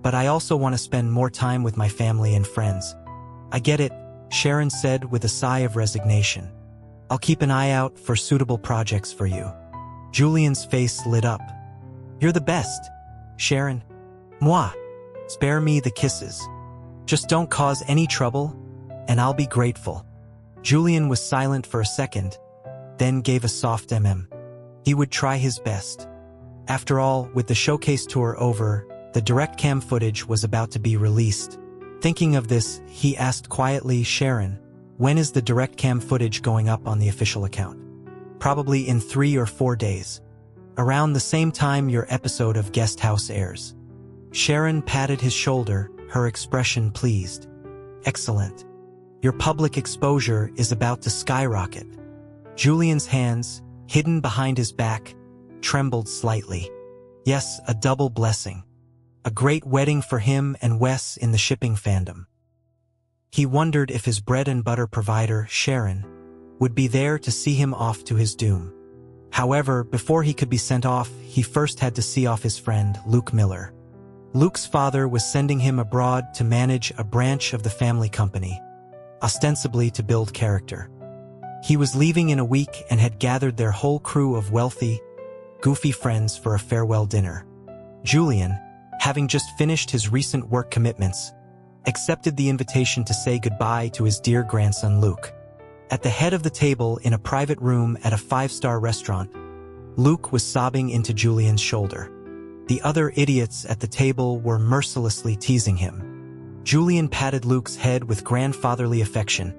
But I also want to spend more time with my family and friends." "I get it," Sharon said with a sigh of resignation. "I'll keep an eye out for suitable projects for you." Julian's face lit up. "You're the best, Sharon. Moi. Spare me the kisses. Just don't cause any trouble, and I'll be grateful." Julian was silent for a second, then gave a soft He would try his best. After all, with the showcase tour over, the direct cam footage was about to be released. Thinking of this, he asked quietly, "Sharon, when is the direct cam footage going up on the official account?" "Probably in 3 or 4 days. Around the same time your episode of Guest House airs." Sharon patted his shoulder, her expression pleased. "Excellent. Your public exposure is about to skyrocket." Julian's hands, hidden behind his back, trembled slightly. Yes, a double blessing. A great wedding for him and Wes in the shipping fandom. He wondered if his bread-and-butter provider, Sharon, would be there to see him off to his doom. However, before he could be sent off, he first had to see off his friend, Luke Miller. Luke's father was sending him abroad to manage a branch of the family company, ostensibly to build character. He was leaving in a week and had gathered their whole crew of wealthy, goofy friends for a farewell dinner. Julian, having just finished his recent work commitments, accepted the invitation to say goodbye to his dear grandson Luke. At the head of the table in a private room at a 5-star restaurant, Luke was sobbing into Julian's shoulder. The other idiots at the table were mercilessly teasing him. Julian patted Luke's head with grandfatherly affection,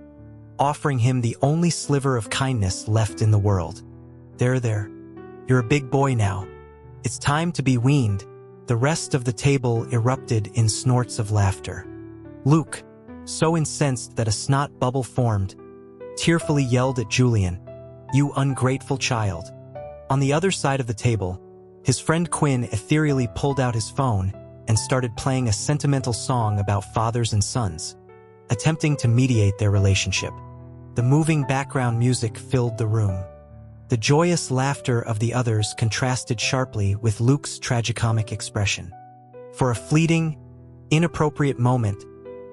offering him the only sliver of kindness left in the world. There. You're a big boy now. It's time to be weaned." The rest of the table erupted in snorts of laughter. Luke, so incensed that a snot bubble formed, tearfully yelled at Julian, "You ungrateful child." On the other side of the table, his friend Quinn ethereally pulled out his phone and started playing a sentimental song about fathers and sons, attempting to mediate their relationship. The moving background music filled the room. The joyous laughter of the others contrasted sharply with Luke's tragicomic expression. For a fleeting, inappropriate moment,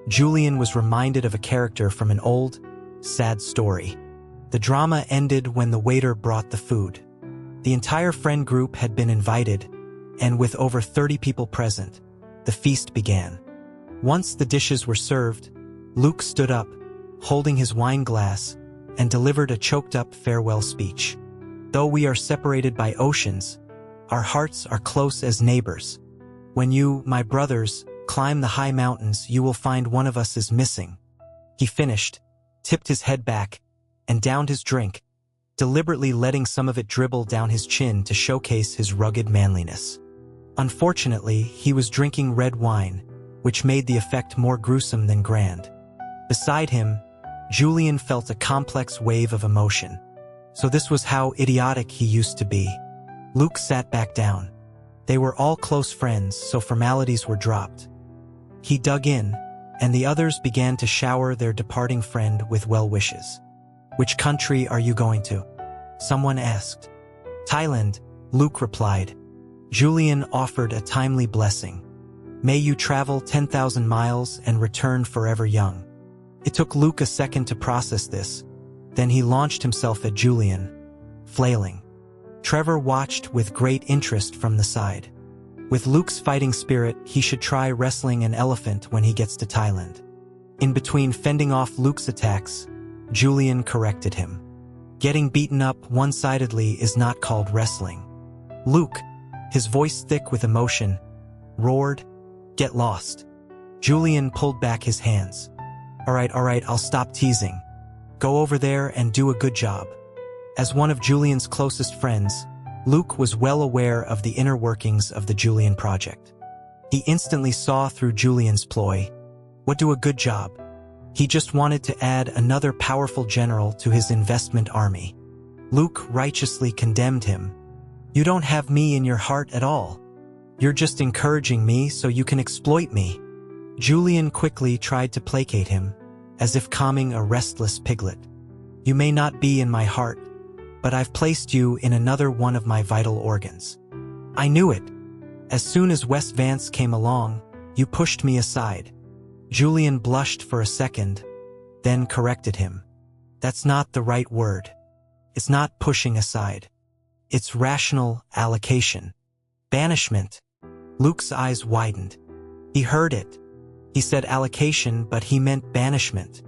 Julian was reminded of a character from an old, sad story. The drama ended when the waiter brought the food. The entire friend group had been invited, and with over 30 people present, the feast began. Once the dishes were served, Luke stood up, holding his wine glass, and delivered a choked-up farewell speech. "Though we are separated by oceans, our hearts are close as neighbors. When you, my brothers, climb the high mountains, you will find one of us is missing." He finished, tipped his head back, and downed his drink, deliberately letting some of it dribble down his chin to showcase his rugged manliness. Unfortunately, he was drinking red wine, which made the effect more gruesome than grand. Beside him, Julian felt a complex wave of emotion. So this was how idiotic he used to be. Luke sat back down. They were all close friends, so formalities were dropped. He dug in, and the others began to shower their departing friend with well wishes. "Which country are you going to?" someone asked. "Thailand," Luke replied. Julian offered a timely blessing. "May you travel 10,000 miles and return forever young." It took Luke a second to process this. Then he launched himself at Julian, flailing. Trevor watched with great interest from the side. With Luke's fighting spirit, he should try wrestling an elephant when he gets to Thailand. In between fending off Luke's attacks, Julian corrected him. Getting beaten up one-sidedly is not called wrestling. Luke, his voice thick with emotion, roared, "Get lost." Julian pulled back his hands. All right, I'll stop teasing. Go over there and do a good job." As one of Julian's closest friends, Luke was well aware of the inner workings of the Julian project. He instantly saw through Julian's ploy. What do a good job? He just wanted to add another powerful general to his investment army. Luke righteously condemned him. "You don't have me in your heart at all. You're just encouraging me so you can exploit me." Julian quickly tried to placate him, as if calming a restless piglet. "You may not be in my heart, but I've placed you in another one of my vital organs. I knew it. As soon as Wes Vance came along, you pushed me aside." Julian blushed for a second, then corrected him. "That's not the right word. It's not pushing aside. It's rational allocation. Banishment." Luke's eyes widened. He heard it. He said allocation, but he meant banishment.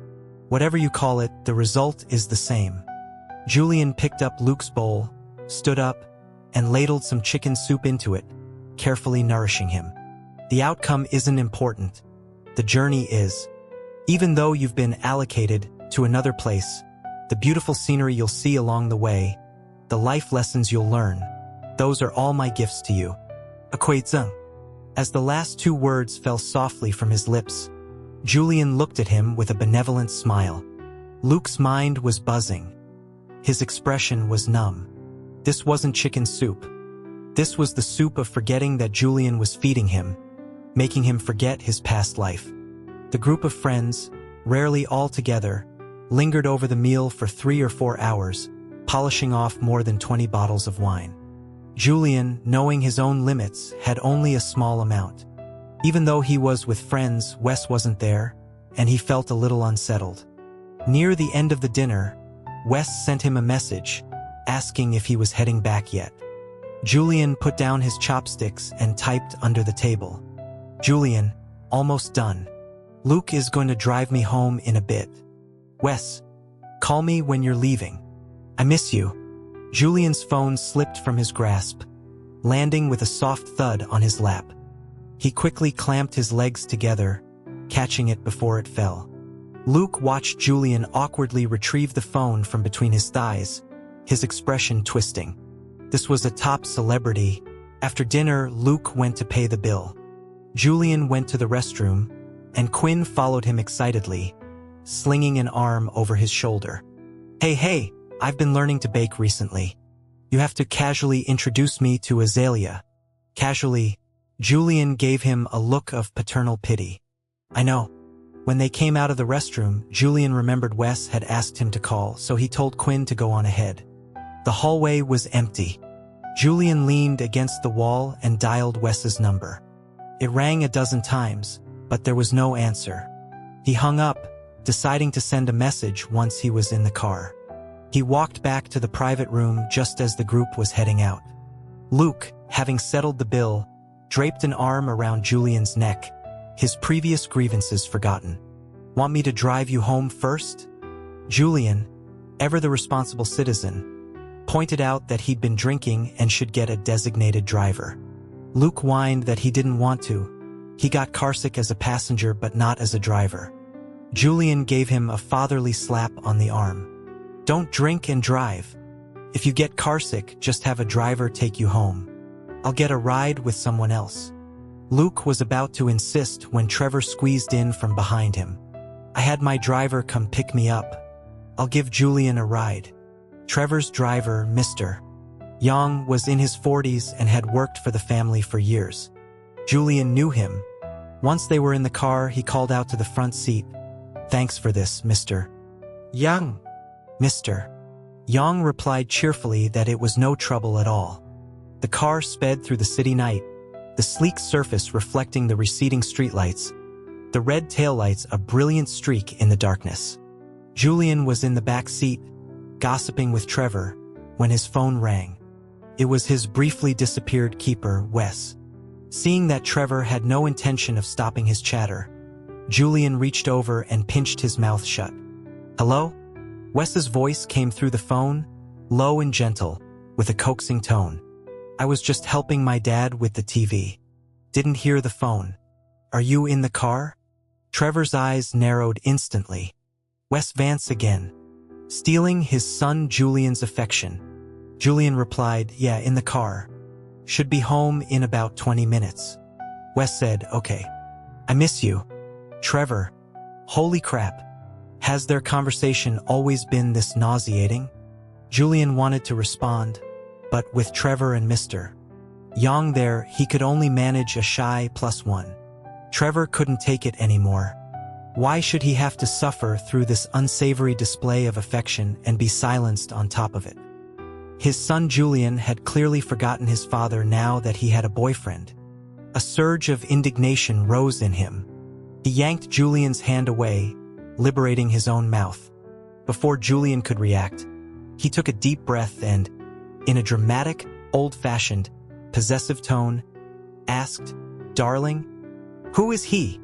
Whatever you call it, the result is the same. Julian picked up Luke's bowl, stood up, and ladled some chicken soup into it, carefully nourishing him. "The outcome isn't important. The journey is. Even though you've been allocated to another place, the beautiful scenery you'll see along the way, the life lessons you'll learn, those are all my gifts to you." Akwai-zeng. As the last two words fell softly from his lips, Julian looked at him with a benevolent smile. Luke's mind was buzzing. His expression was numb. This wasn't chicken soup. This was the soup of forgetting that Julian was feeding him, making him forget his past life. The group of friends, rarely all together, lingered over the meal for 3 or 4 hours, polishing off more than 20 bottles of wine. Julian, knowing his own limits, had only a small amount. Even though he was with friends, Wes wasn't there, and he felt a little unsettled. Near the end of the dinner, Wes sent him a message, asking if he was heading back yet. Julian put down his chopsticks and typed under the table. "Julian, almost done. Luke is going to drive me home in a bit. Wes, call me when you're leaving. I miss you." Julian's phone slipped from his grasp, landing with a soft thud on his lap. He quickly clamped his legs together, catching it before it fell. Luke watched Julian awkwardly retrieve the phone from between his thighs, his expression twisting. This was a top celebrity. After dinner, Luke went to pay the bill. Julian went to the restroom, and Quinn followed him excitedly, slinging an arm over his shoulder. Hey, I've been learning to bake recently. You have to casually introduce me to Azalea. Casually, Julian gave him a look of paternal pity. I know. When they came out of the restroom, Julian remembered Wes had asked him to call, so he told Quinn to go on ahead. The hallway was empty. Julian leaned against the wall and dialed Wes's number. It rang a dozen times, but there was no answer. He hung up, deciding to send a message once he was in the car. He walked back to the private room just as the group was heading out. Luke, having settled the bill, draped an arm around Julian's neck, his previous grievances forgotten. Want me to drive you home first? Julian, ever the responsible citizen, pointed out that he'd been drinking and should get a designated driver. Luke whined that he didn't want to. He got carsick as a passenger but not as a driver. Julian gave him a fatherly slap on the arm. Don't drink and drive. If you get carsick, just have a driver take you home. I'll get a ride with someone else. Luke was about to insist when Trevor squeezed in from behind him. I had my driver come pick me up. I'll give Julian a ride. Trevor's driver, Mr. Young, was in his 40s and had worked for the family for years. Julian knew him. Once they were in the car, he called out to the front seat. Thanks for this, Mr. Young. Mr. Young replied cheerfully that it was no trouble at all. The car sped through the city night, the sleek surface reflecting the receding streetlights, the red taillights a brilliant streak in the darkness. Julian was in the back seat, gossiping with Trevor, when his phone rang. It was his briefly disappeared keeper, Wes. Seeing that Trevor had no intention of stopping his chatter, Julian reached over and pinched his mouth shut. Hello? Wes's voice came through the phone, low and gentle, with a coaxing tone. I was just helping my dad with the TV. Didn't hear the phone. Are you in the car? Trevor's eyes narrowed instantly. Wes Vance again, stealing his son Julian's affection. Julian replied, yeah, in the car. Should be home in about 20 minutes. Wes said, okay. I miss you. Trevor, holy crap. Has their conversation always been this nauseating? Julian wanted to respond, but with Trevor and Mr. Young there, he could only manage a shy +1. Trevor couldn't take it anymore. Why should he have to suffer through this unsavory display of affection and be silenced on top of it? His son Julian had clearly forgotten his father now that he had a boyfriend. A surge of indignation rose in him. He yanked Julian's hand away, liberating his own mouth. Before Julian could react, he took a deep breath and, in a dramatic, old-fashioned, possessive tone, asked, Darling? Who is he?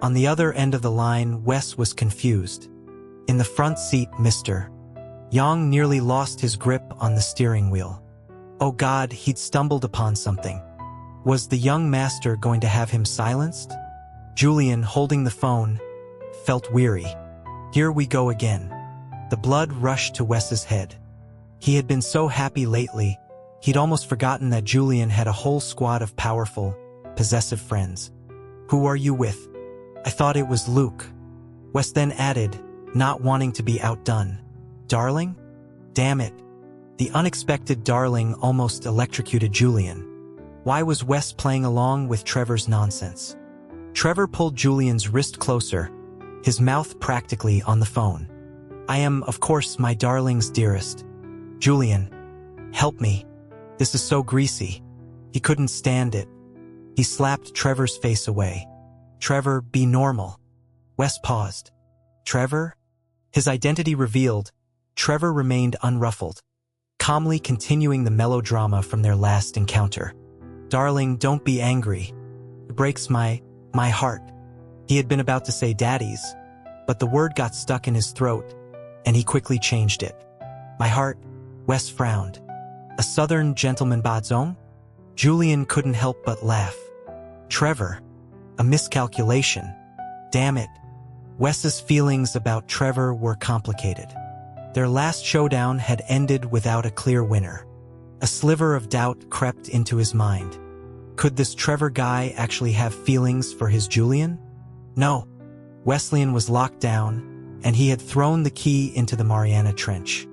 On the other end of the line, Wes was confused. In the front seat, Mr. Young nearly lost his grip on the steering wheel. Oh God, he'd stumbled upon something. Was the young master going to have him silenced? Julian, holding the phone, felt weary. Here we go again. The blood rushed to Wes's head. He had been so happy lately, he'd almost forgotten that Julian had a whole squad of powerful, possessive friends. Who are you with? I thought it was Luke. Wes then added, not wanting to be outdone. Darling? Damn it. The unexpected darling almost electrocuted Julian. Why was Wes playing along with Trevor's nonsense? Trevor pulled Julian's wrist closer, his mouth practically on the phone. I am, of course, my darling's dearest. Julian, help me. This is so greasy. He couldn't stand it. He slapped Trevor's face away. Trevor, be normal. Wes paused. Trevor? His identity revealed, Trevor remained unruffled, calmly continuing the melodrama from their last encounter. Darling, don't be angry. It breaks my heart. He had been about to say daddy's, but the word got stuck in his throat, and he quickly changed it. My heart? Wes frowned. A southern gentleman bazong? Julian couldn't help but laugh. Trevor. A miscalculation. Damn it. Wes's feelings about Trevor were complicated. Their last showdown had ended without a clear winner. A sliver of doubt crept into his mind. Could this Trevor guy actually have feelings for his Julian? No. Wesleyan was locked down, and he had thrown the key into the Mariana Trench.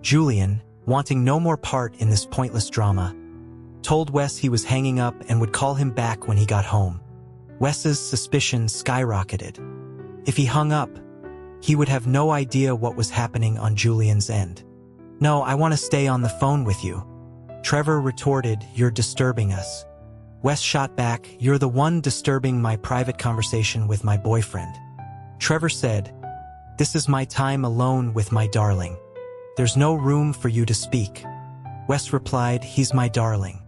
Julian, wanting no more part in this pointless drama, told Wes he was hanging up and would call him back when he got home. Wes's suspicion skyrocketed. If he hung up, he would have no idea what was happening on Julian's end. No, I want to stay on the phone with you. Trevor retorted, you're disturbing us. Wes shot back, you're the one disturbing my private conversation with my boyfriend. Trevor said, this is my time alone with my darling. There's no room for you to speak. Wes replied, he's my darling.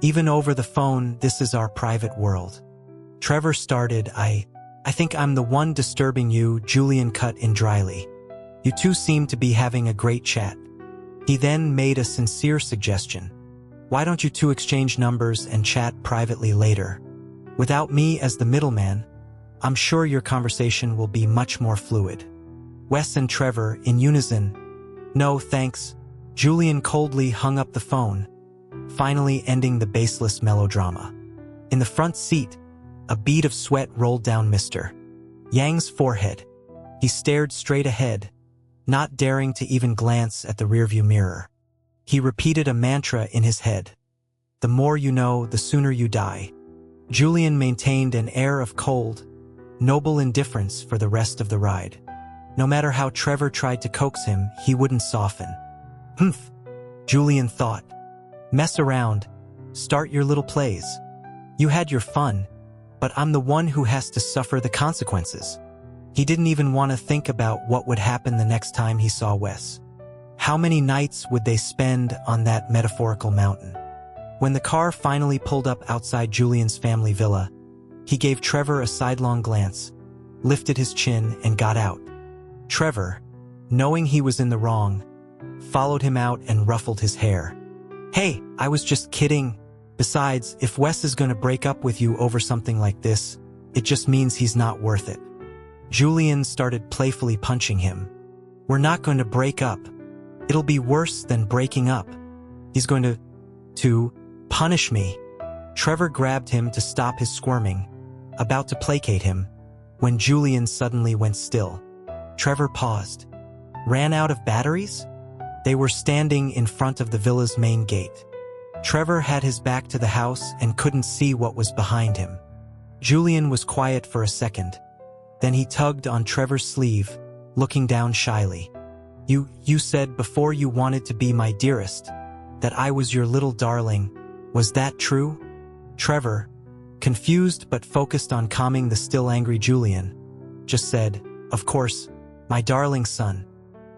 Even over the phone, this is our private world. Trevor started, I think I'm the one disturbing you, Julian cut in dryly. You two seem to be having a great chat. He then made a sincere suggestion. Why don't you two exchange numbers and chat privately later? Without me as the middleman, I'm sure your conversation will be much more fluid. Wes and Trevor, in unison, no thanks. Julian coldly hung up the phone, finally ending the baseless melodrama. In the front seat, a bead of sweat rolled down Mr. Yang's forehead. He stared straight ahead, not daring to even glance at the rearview mirror. He repeated a mantra in his head. The more you know, the sooner you die. Julian maintained an air of cold, noble indifference for the rest of the ride. No matter how Trevor tried to coax him, he wouldn't soften. Humph, Julian thought. Mess around. Start your little plays. You had your fun, but I'm the one who has to suffer the consequences. He didn't even want to think about what would happen the next time he saw Wes. How many nights would they spend on that metaphorical mountain? When the car finally pulled up outside Julian's family villa, he gave Trevor a sidelong glance, lifted his chin, and got out. Trevor, knowing he was in the wrong, followed him out and ruffled his hair. Hey, I was just kidding. Besides, if Wes is going to break up with you over something like this, it just means he's not worth it. Julian started playfully punching him. We're not going to break up. It'll be worse than breaking up. He's going to punish me. Trevor grabbed him to stop his squirming, about to placate him, when Julian suddenly went still. Trevor paused. Ran out of batteries? They were standing in front of the villa's main gate. Trevor had his back to the house and couldn't see what was behind him. Julian was quiet for a second. Then he tugged on Trevor's sleeve, looking down shyly. You said before you wanted to be my dearest, that I was your little darling. Was that true? Trevor, confused but focused on calming the still angry Julian, just said, of course, my darling son.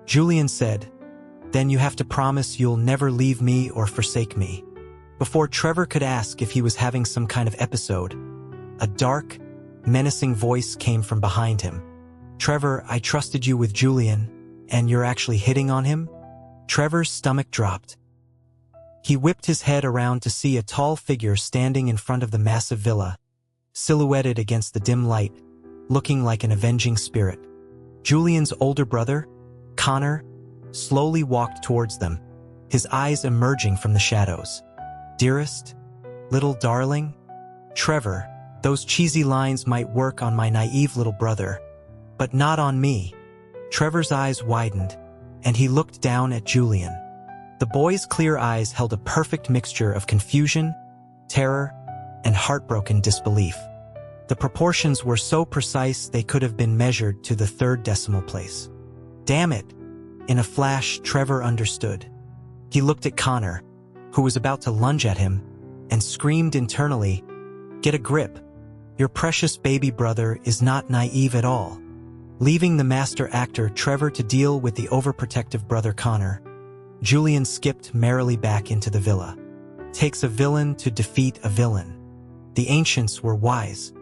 Julian said, then you have to promise you'll never leave me or forsake me. Before Trevor could ask if he was having some kind of episode, a dark, menacing voice came from behind him. Trevor, I trusted you with Julian, and you're actually hitting on him? Trevor's stomach dropped. He whipped his head around to see a tall figure standing in front of the massive villa, silhouetted against the dim light, looking like an avenging spirit. Julian's older brother, Connor, slowly walked towards them, his eyes emerging from the shadows. Dearest? Little darling? Trevor, those cheesy lines might work on my naive little brother, but not on me. Trevor's eyes widened, and he looked down at Julian. The boy's clear eyes held a perfect mixture of confusion, terror, and heartbroken disbelief. The proportions were so precise they could have been measured to the third decimal place. Damn it! In a flash, Trevor understood. He looked at Connor, who was about to lunge at him, and screamed internally, "Get a grip. Your precious baby brother is not naive at all." Leaving the master actor Trevor to deal with the overprotective brother Connor, Julian skipped merrily back into the villa. Takes a villain to defeat a villain. The ancients were wise.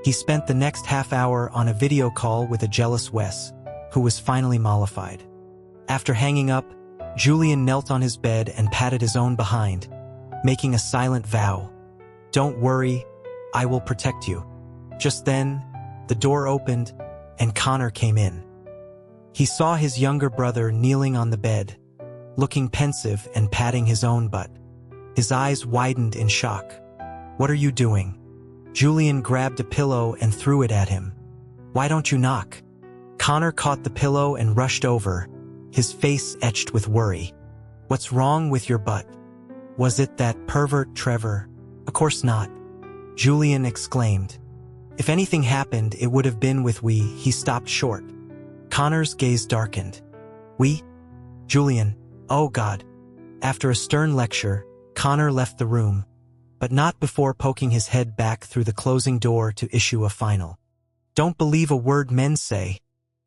He spent the next half hour on a video call with a jealous Wes, who was finally mollified. After hanging up, Julian knelt on his bed and patted his own behind, making a silent vow. "Don't worry, I will protect you." Just then, the door opened and Connor came in. He saw his younger brother kneeling on the bed, looking pensive and patting his own butt. His eyes widened in shock. "What are you doing?" Julian grabbed a pillow and threw it at him. "Why don't you knock?" Connor caught the pillow and rushed over, his face etched with worry. "What's wrong with your butt? Was it that pervert Trevor?" "Of course not," Julian exclaimed. "If anything happened, it would have been with we." He stopped short. Connor's gaze darkened. "We?" "Julian, oh God." After a stern lecture, Connor left the room, but not before poking his head back through the closing door to issue a final. "Don't believe a word men say.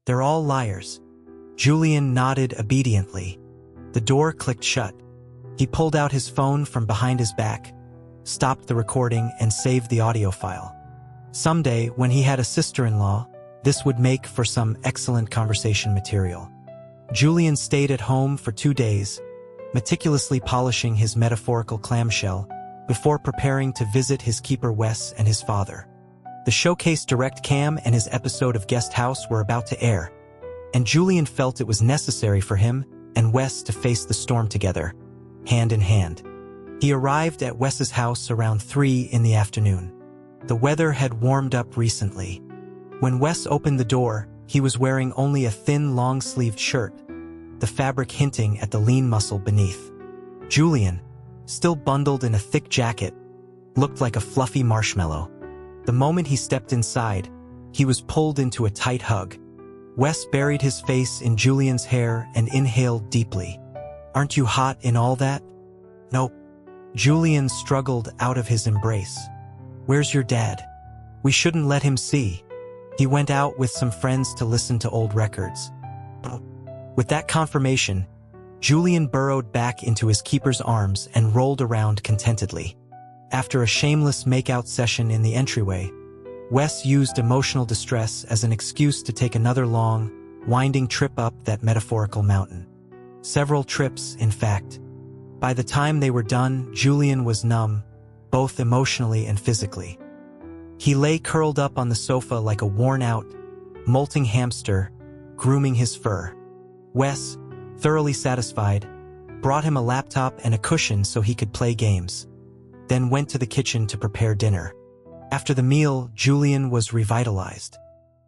They're all liars." Julian nodded obediently. The door clicked shut. He pulled out his phone from behind his back, stopped the recording, and saved the audio file. Someday, when he had a sister-in-law, this would make for some excellent conversation material. Julian stayed at home for 2 days, meticulously polishing his metaphorical clamshell before preparing to visit his keeper Wes and his father. The Showcase Direct Cam and his episode of Guest House were about to air, and Julian felt it was necessary for him and Wes to face the storm together, hand in hand. He arrived at Wes's house around 3 in the afternoon. The weather had warmed up recently. When Wes opened the door, he was wearing only a thin, long-sleeved shirt, the fabric hinting at the lean muscle beneath. Julian, still bundled in a thick jacket, looked like a fluffy marshmallow. The moment he stepped inside, he was pulled into a tight hug. Wes buried his face in Julian's hair and inhaled deeply. "Aren't you hot in all that?" "Nope." Julian struggled out of his embrace. "Where's your dad? We shouldn't let him see. He went out with some friends to listen to old records." With that confirmation, Julian burrowed back into his keeper's arms and rolled around contentedly. After a shameless makeout session in the entryway, Wes used emotional distress as an excuse to take another long, winding trip up that metaphorical mountain. Several trips, in fact. By the time they were done, Julian was numb, both emotionally and physically. He lay curled up on the sofa like a worn-out, molting hamster, grooming his fur. Wes, thoroughly satisfied, brought him a laptop and a cushion so he could play games, then went to the kitchen to prepare dinner. After the meal, Julian was revitalized.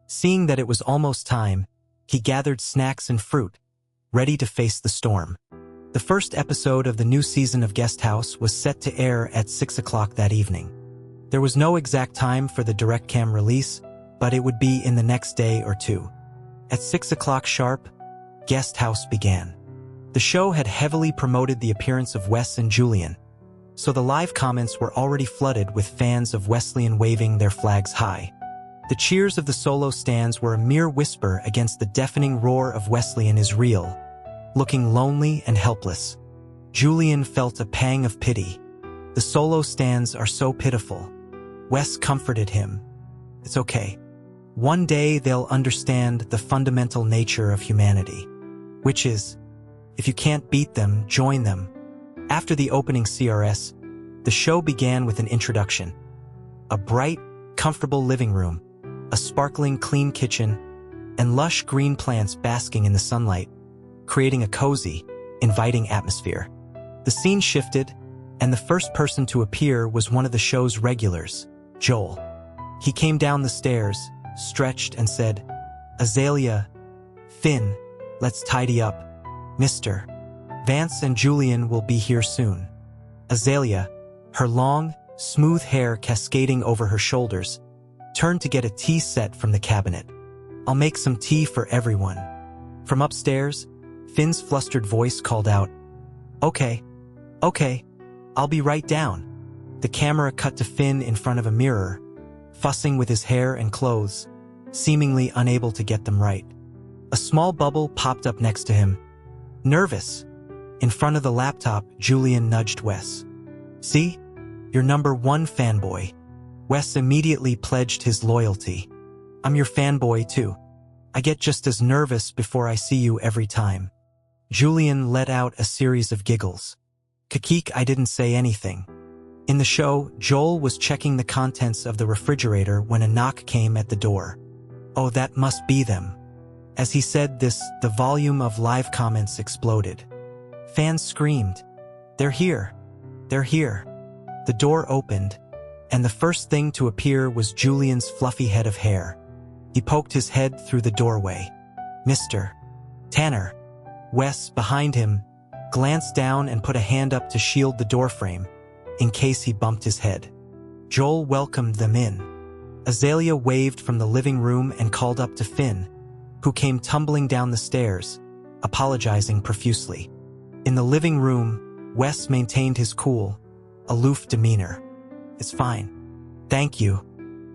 Seeing that it was almost time, he gathered snacks and fruit, ready to face the storm. The first episode of the new season of Guest House was set to air at 6 o'clock that evening. There was no exact time for the direct cam release, but it would be in the next day or two. At 6 o'clock sharp, Guest House began. The show had heavily promoted the appearance of Wes and Julian, so the live comments were already flooded with fans of Wesleyan waving their flags high. The cheers of the solo stands were a mere whisper against the deafening roar of Wesleyan is real, looking lonely and helpless. Julian felt a pang of pity. The solo stands are so pitiful. Wes comforted him. "It's okay. One day they'll understand the fundamental nature of humanity, which is, if you can't beat them, join them." After the opening CRS, the show began with an introduction. A bright, comfortable living room, a sparkling clean kitchen, and lush green plants basking in the sunlight, creating a cozy, inviting atmosphere. The scene shifted, and the first person to appear was one of the show's regulars, Joel. He came down the stairs, stretched, and said, "Azalea, Finn, let's tidy up. Mr. Vance and Julian will be here soon." Azalea, her long, smooth hair cascading over her shoulders, turned to get a tea set from the cabinet. "I'll make some tea for everyone." From upstairs, Finn's flustered voice called out, Okay, I'll be right down." The camera cut to Finn in front of a mirror, fussing with his hair and clothes, seemingly unable to get them right. A small bubble popped up next to him. Nervous. In front of the laptop, Julian nudged Wes. "See? You're #1 fanboy." Wes immediately pledged his loyalty. "I'm your fanboy too. I get just as nervous before I see you every time." Julian let out a series of giggles. Kakik, I didn't say anything. In the show, Joel was checking the contents of the refrigerator when a knock came at the door. Oh, that must be them. As he said this, the volume of live comments exploded. Fans screamed, "They're here! They're here!" The door opened, and the first thing to appear was Julian's fluffy head of hair. He poked his head through the doorway. Mr. Tanner. Wes, behind him, glanced down and put a hand up to shield the doorframe, in case he bumped his head. Joel welcomed them in. Azalea waved from the living room and called up to Finn, who came tumbling down the stairs, apologizing profusely. In the living room, Wes maintained his cool, aloof demeanor. It's fine. Thank you.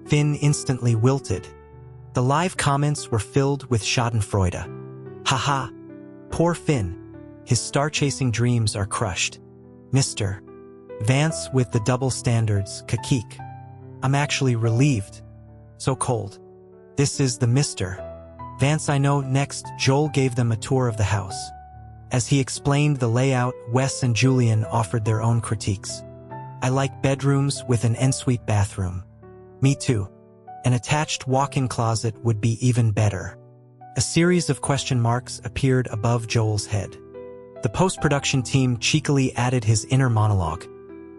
Finn instantly wilted. The live comments were filled with schadenfreude. Haha. Poor Finn. His star-chasing dreams are crushed. Mr. Vance with the double standards, Kakik. I'm actually relieved. So cold. This is the Mr. Vance I know. Next, Joel gave them a tour of the house. As he explained the layout, Wes and Julian offered their own critiques. I like bedrooms with an ensuite bathroom. Me too. An attached walk-in closet would be even better. A series of question marks appeared above Joel's head. The post-production team cheekily added his inner monologue.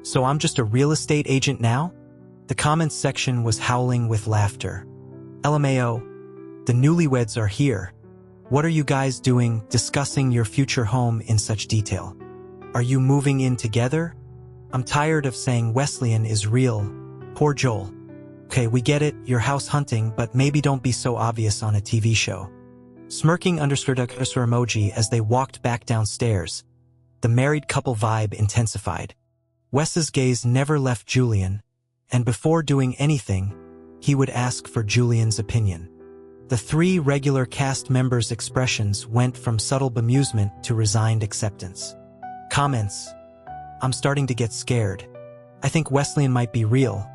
So I'm just a real estate agent now? The comments section was howling with laughter. LMAO. The newlyweds are here. What are you guys doing discussing your future home in such detail? Are you moving in together? I'm tired of saying Wesleyan is real. Poor Joel. Okay, we get it, you're house hunting, but maybe don't be so obvious on a TV show. Smirking _ emoji as they walked back downstairs. The married couple vibe intensified. Wes's gaze never left Julian, and before doing anything, he would ask for Julian's opinion. The three regular cast members' expressions went from subtle bemusement to resigned acceptance. Comments. I'm starting to get scared. I think Wesleyan might be real.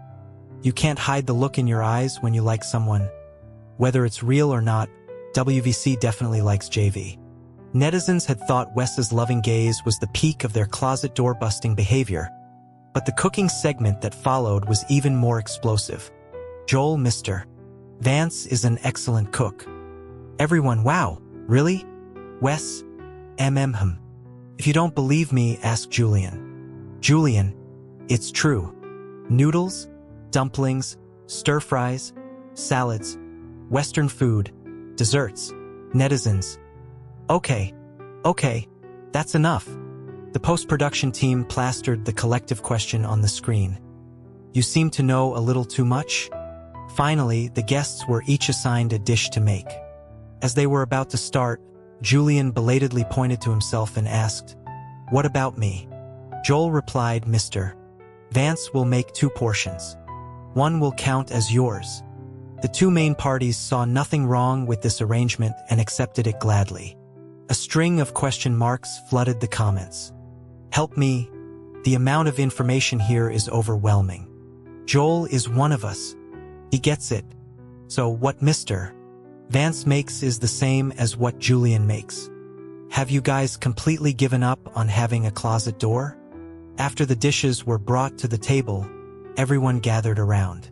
You can't hide the look in your eyes when you like someone. Whether it's real or not, WVC definitely likes JV. Netizens had thought Wes's loving gaze was the peak of their closet door-busting behavior, but the cooking segment that followed was even more explosive. Joel, Mr. Vance is an excellent cook. Everyone, wow, really? Wes, mm. If you don't believe me, ask Julian. Julian, it's true. Noodles, dumplings, stir-fries, salads, Western food, desserts, netizens. Okay, that's enough. The post-production team plastered the collective question on the screen. You seem to know a little too much? Finally, the guests were each assigned a dish to make. As they were about to start, Julian belatedly pointed to himself and asked, "What about me?" Joel replied, "Mr. Vance will make 2 portions. One will count as yours." The 2 main parties saw nothing wrong with this arrangement and accepted it gladly. A string of question marks flooded the comments. Help me. The amount of information here is overwhelming. Joel is one of us. He gets it. So what Mr. Vance makes is the same as what Julian makes. Have you guys completely given up on having a closet door? After the dishes were brought to the table, everyone gathered around.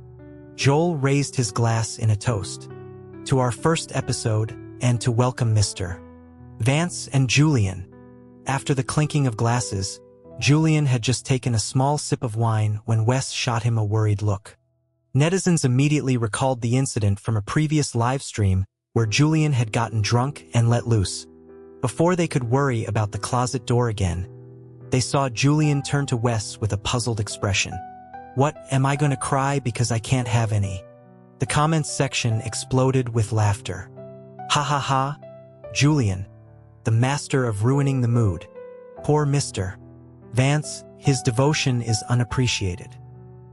Joel raised his glass in a toast. To our first episode, and to welcome Mr. Vance and Julian. After the clinking of glasses, Julian had just taken a small sip of wine when Wes shot him a worried look. Netizens immediately recalled the incident from a previous live stream where Julian had gotten drunk and let loose. Before they could worry about the closet door again, they saw Julian turn to Wes with a puzzled expression. What, am I gonna cry because I can't have any? The comments section exploded with laughter. Ha ha ha, Julian, the master of ruining the mood. Poor Mr. Vance, his devotion is unappreciated.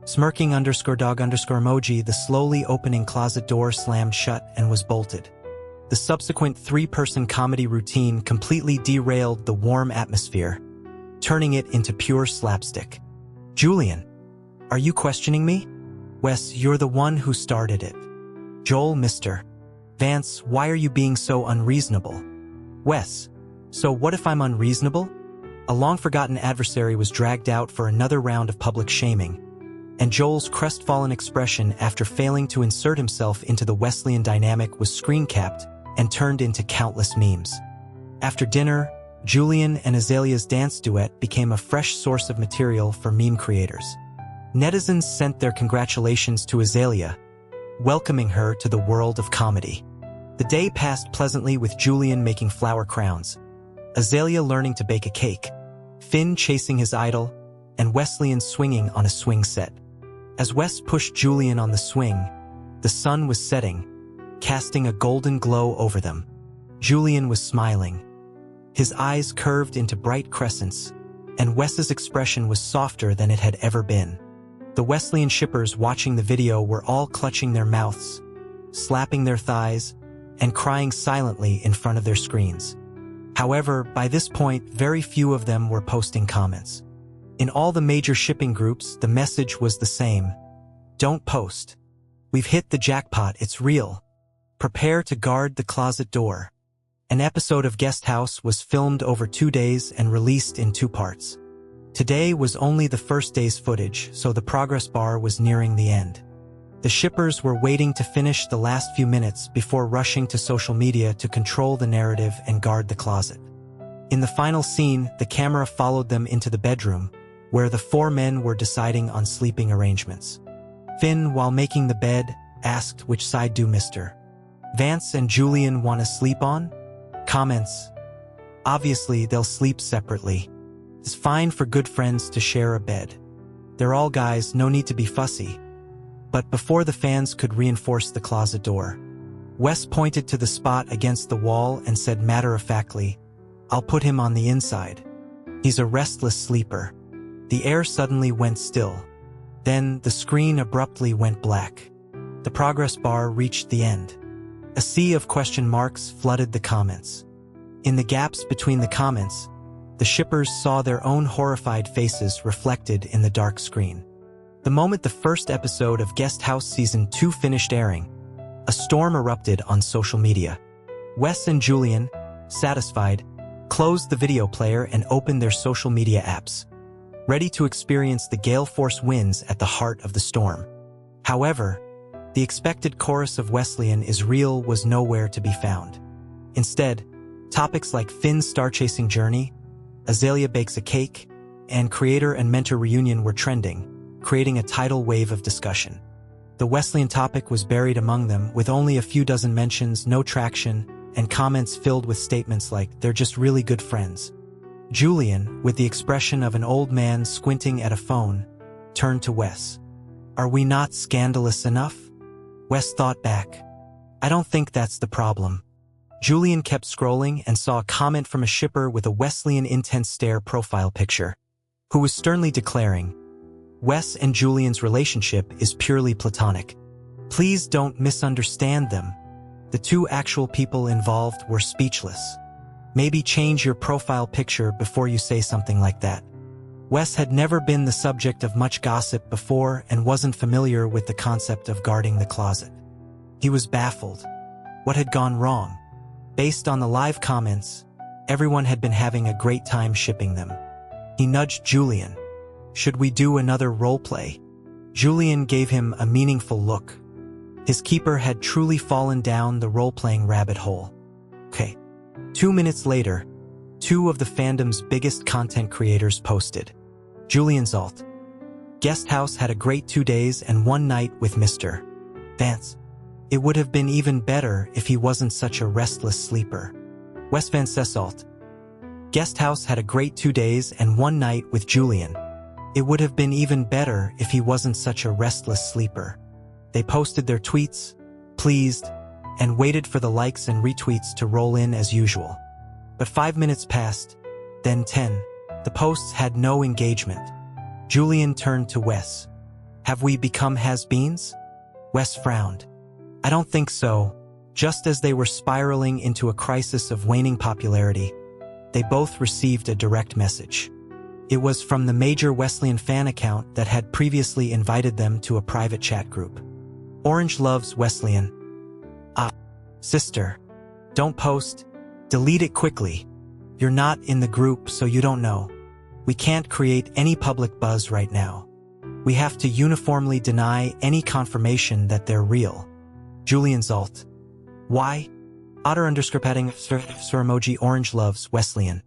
Smirking _dog _emoji, the slowly opening closet door slammed shut and was bolted. The subsequent 3-person comedy routine completely derailed the warm atmosphere, turning it into pure slapstick. Julian, are you questioning me? Wes, you're the one who started it. Joel, Mr. Vance, why are you being so unreasonable? Wes, So what if I'm unreasonable? A long-forgotten adversary was dragged out for another round of public shaming, and Joel's crestfallen expression after failing to insert himself into the Wesleyan dynamic was screen-capped and turned into countless memes. After dinner, Julian and Azalea's dance duet became a fresh source of material for meme creators. Netizens sent their congratulations to Azalea, welcoming her to the world of comedy. The day passed pleasantly with Julian making flower crowns, Azalea learning to bake a cake, Finn chasing his idol, and Wesleyan swinging on a swing set. As Wes pushed Julian on the swing, the sun was setting, casting a golden glow over them. Julian was smiling. His eyes curved into bright crescents, and Wes's expression was softer than it had ever been. The Wesleyan shippers watching the video were all clutching their mouths, slapping their thighs, and crying silently in front of their screens. However, by this point, very few of them were posting comments. In all the major shipping groups, the message was the same. Don't post. We've hit the jackpot, it's real. Prepare to guard the closet door. An episode of Guest House was filmed over 2 days and released in 2 parts. Today was only the first day's footage, so the progress bar was nearing the end. The shippers were waiting to finish the last few minutes before rushing to social media to control the narrative and guard the closet. In the final scene, the camera followed them into the bedroom, where the 4 men were deciding on sleeping arrangements. Finn, while making the bed, asked, "Which side do Mr. Vance and Julian want to sleep on?" Comments: "Obviously, they'll sleep separately. It's fine for good friends to share a bed. They're all guys, no need to be fussy." But before the fans could reinforce the closet door, Wes pointed to the spot against the wall and said matter-of-factly, "I'll put him on the inside. He's a restless sleeper." The air suddenly went still. Then the screen abruptly went black. The progress bar reached the end. A sea of question marks flooded the comments. In the gaps between the comments, the shippers saw their own horrified faces reflected in the dark screen. The moment the first episode of Guest House Season 2 finished airing, a storm erupted on social media. Wes and Julian, satisfied, closed the video player and opened their social media apps, ready to experience the gale force winds at the heart of the storm. However, the expected chorus of Wesleyan is real was nowhere to be found. Instead, topics like Finn's star-chasing journey, Azalea bakes a cake, and creator and mentor reunion were trending, creating a tidal wave of discussion. The Wesleyan topic was buried among them, with only a few dozen mentions, no traction, and comments filled with statements like, "They're just really good friends." Julian, with the expression of an old man squinting at a phone, turned to Wes. "Are we not scandalous enough?" Wes thought back. "I don't think that's the problem." Julian kept scrolling and saw a comment from a shipper with a Wesleyan intense stare profile picture, who was sternly declaring, "Wes and Julian's relationship is purely platonic. Please don't misunderstand them." The 2 actual people involved were speechless. Maybe change your profile picture before you say something like that. Wes had never been the subject of much gossip before and wasn't familiar with the concept of guarding the closet. He was baffled. What had gone wrong? Based on the live comments, everyone had been having a great time shipping them. He nudged Julian. "Should we do another roleplay?" Julian gave him a meaningful look. His keeper had truly fallen down the role-playing rabbit hole. Okay. 2 minutes later, 2 of the fandom's biggest content creators posted. Julian's alt. Guest House had a great 2 days and 1 night with Mr. Vance. It would have been even better if he wasn't such a restless sleeper. Wes Vance's alt. Guest House had a great 2 days and 1 night with Julian. It would have been even better if he wasn't such a restless sleeper. They posted their tweets, pleased, and waited for the likes and retweets to roll in as usual. But 5 minutes passed, then 10. The posts had no engagement. Julian turned to Wes. "Have we become has-beens?" Wes frowned. "I don't think so." Just as they were spiraling into a crisis of waning popularity, they both received a direct message. It was from the major Wesleyan fan account that had previously invited them to a private chat group. "Orange loves Wesleyan. Ah, sister. Don't post. Delete it quickly. You're not in the group, so you don't know. We can't create any public buzz right now. We have to uniformly deny any confirmation that they're real. Julian Zalt. Why? Otter_padding emoji orange loves Wesleyan.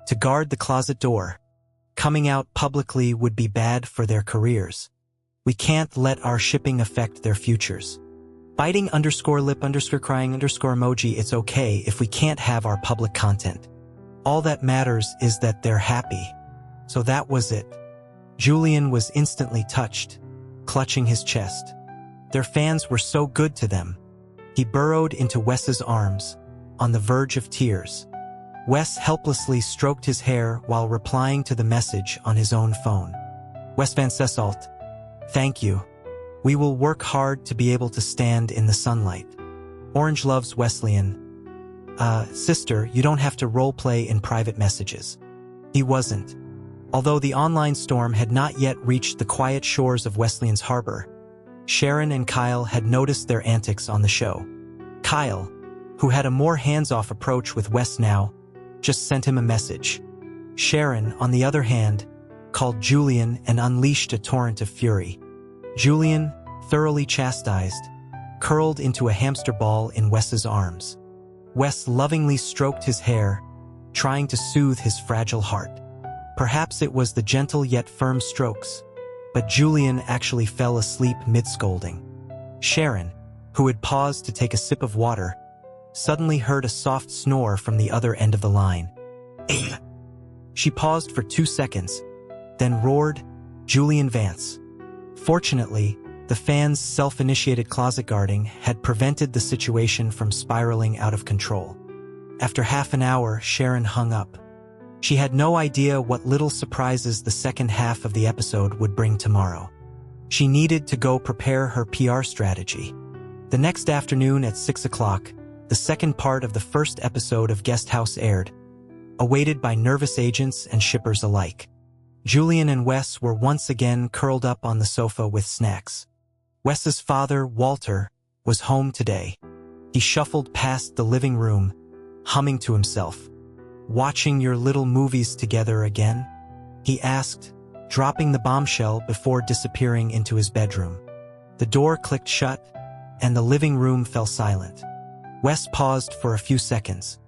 To guard the closet door. Coming out publicly would be bad for their careers. We can't let our shipping affect their futures. Biting_lip_crying_emoji. It's okay if we can't have our public content. All that matters is that they're happy. So that was it. Julian was instantly touched, clutching his chest. Their fans were so good to them. He burrowed into Wes's arms, on the verge of tears. Wes helplessly stroked his hair while replying to the message on his own phone. Wes Van Sesalt. Thank you. We will work hard to be able to stand in the sunlight. Orange loves Wesleyan. Sister, you don't have to roleplay in private messages. He wasn't. Although the online storm had not yet reached the quiet shores of Wesleyan's harbor, Sharon and Kyle had noticed their antics on the show. Kyle, who had a more hands-off approach with Wes now, just sent him a message. Sharon, on the other hand, called Julian and unleashed a torrent of fury. Julian, thoroughly chastised, curled into a hamster ball in Wes's arms. Wes lovingly stroked his hair, trying to soothe his fragile heart. Perhaps it was the gentle yet firm strokes, but Julian actually fell asleep mid-scolding. Sharon, who had paused to take a sip of water, suddenly heard a soft snore from the other end of the line. She paused for 2 seconds, then roared, Julian Vance. Fortunately, the fans' self-initiated closet guarding had prevented the situation from spiraling out of control. After half an hour, Sharon hung up. She had no idea what little surprises the second half of the episode would bring tomorrow. She needed to go prepare her PR strategy. The next afternoon at 6 o'clock, the second part of the first episode of Guest House aired, awaited by nervous agents and shippers alike. Julian and Wes were once again curled up on the sofa with snacks. Wes's father, Walter, was home today. He shuffled past the living room, humming to himself. Watching your little movies together again? He asked, dropping the bombshell before disappearing into his bedroom. The door clicked shut, and the living room fell silent. Wes paused for a few seconds.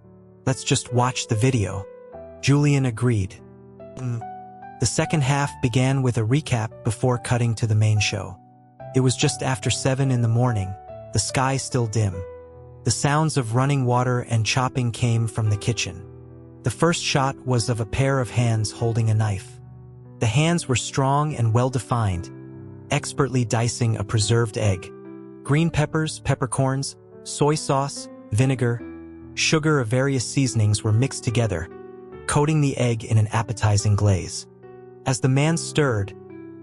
Let's just watch the video. Julian agreed. The second half began with a recap before cutting to the main show. It was just after 7 in the morning, the sky still dim. The sounds of running water and chopping came from the kitchen. The first shot was of a pair of hands holding a knife. The hands were strong and well-defined, expertly dicing a preserved egg. Green peppers, peppercorns, soy sauce, vinegar, sugar of various seasonings were mixed together, coating the egg in an appetizing glaze. As the man stirred,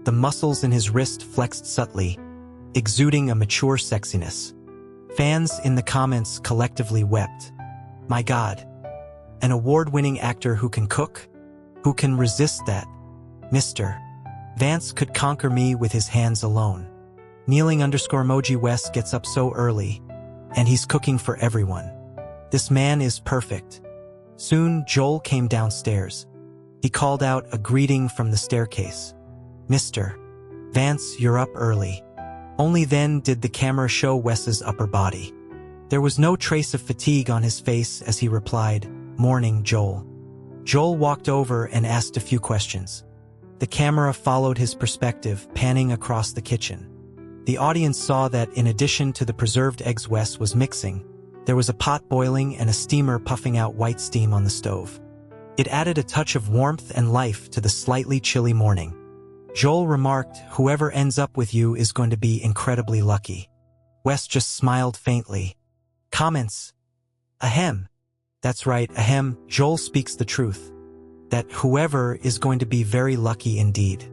the muscles in his wrist flexed subtly, exuding a mature sexiness. Fans in the comments collectively wept. My God, an award-winning actor who can cook? Who can resist that? Mr. Vance could conquer me with his hands alone. Kneeling_emoji Wes gets up so early, and he's cooking for everyone. This man is perfect. Soon, Joel came downstairs. He called out a greeting from the staircase. Mr. Vance, you're up early. Only then did the camera show Wes's upper body. There was no trace of fatigue on his face as he replied, Morning, Joel. Joel walked over and asked a few questions. The camera followed his perspective, panning across the kitchen. The audience saw that in addition to the preserved eggs Wes was mixing, there was a pot boiling and a steamer puffing out white steam on the stove. It added a touch of warmth and life to the slightly chilly morning. Joel remarked, whoever ends up with you is going to be incredibly lucky. Wes just smiled faintly. Comments. Ahem. That's right, ahem, Joel speaks the truth. That whoever is going to be very lucky indeed.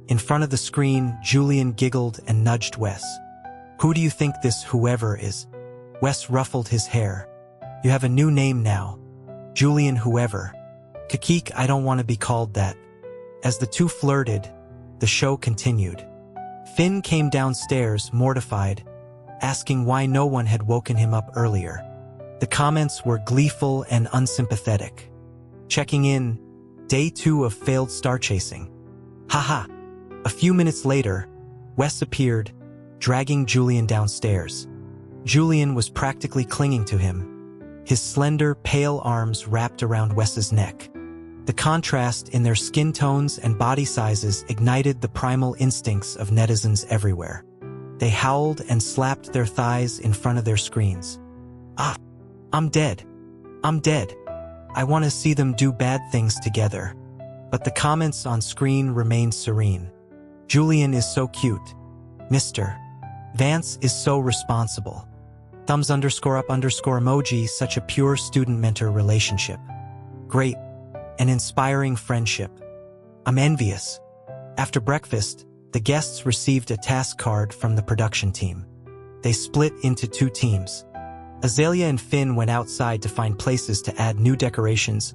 In front of the screen, Julian giggled and nudged Wes. Who do you think this whoever is? Wes ruffled his hair. You have a new name now. Julian whoever. Kakik, I don't want to be called that. As the two flirted, the show continued. Finn came downstairs, mortified, asking why no one had woken him up earlier. The comments were gleeful and unsympathetic. Checking in, day 2 of failed star chasing. Haha. A few minutes later, Wes appeared, dragging Julian downstairs. Julian was practically clinging to him, his slender, pale arms wrapped around Wes's neck. The contrast in their skin tones and body sizes ignited the primal instincts of netizens everywhere. They howled and slapped their thighs in front of their screens. Ah, I'm dead. I'm dead. I want to see them do bad things together. But the comments on screen remained serene. Julian is so cute. Mr. Vance is so responsible. Thumbs _up emoji, such a pure student-mentor relationship. Great. An inspiring friendship. I'm envious. After breakfast, the guests received a task card from the production team. They split into 2 teams. Azalea and Finn went outside to find places to add new decorations,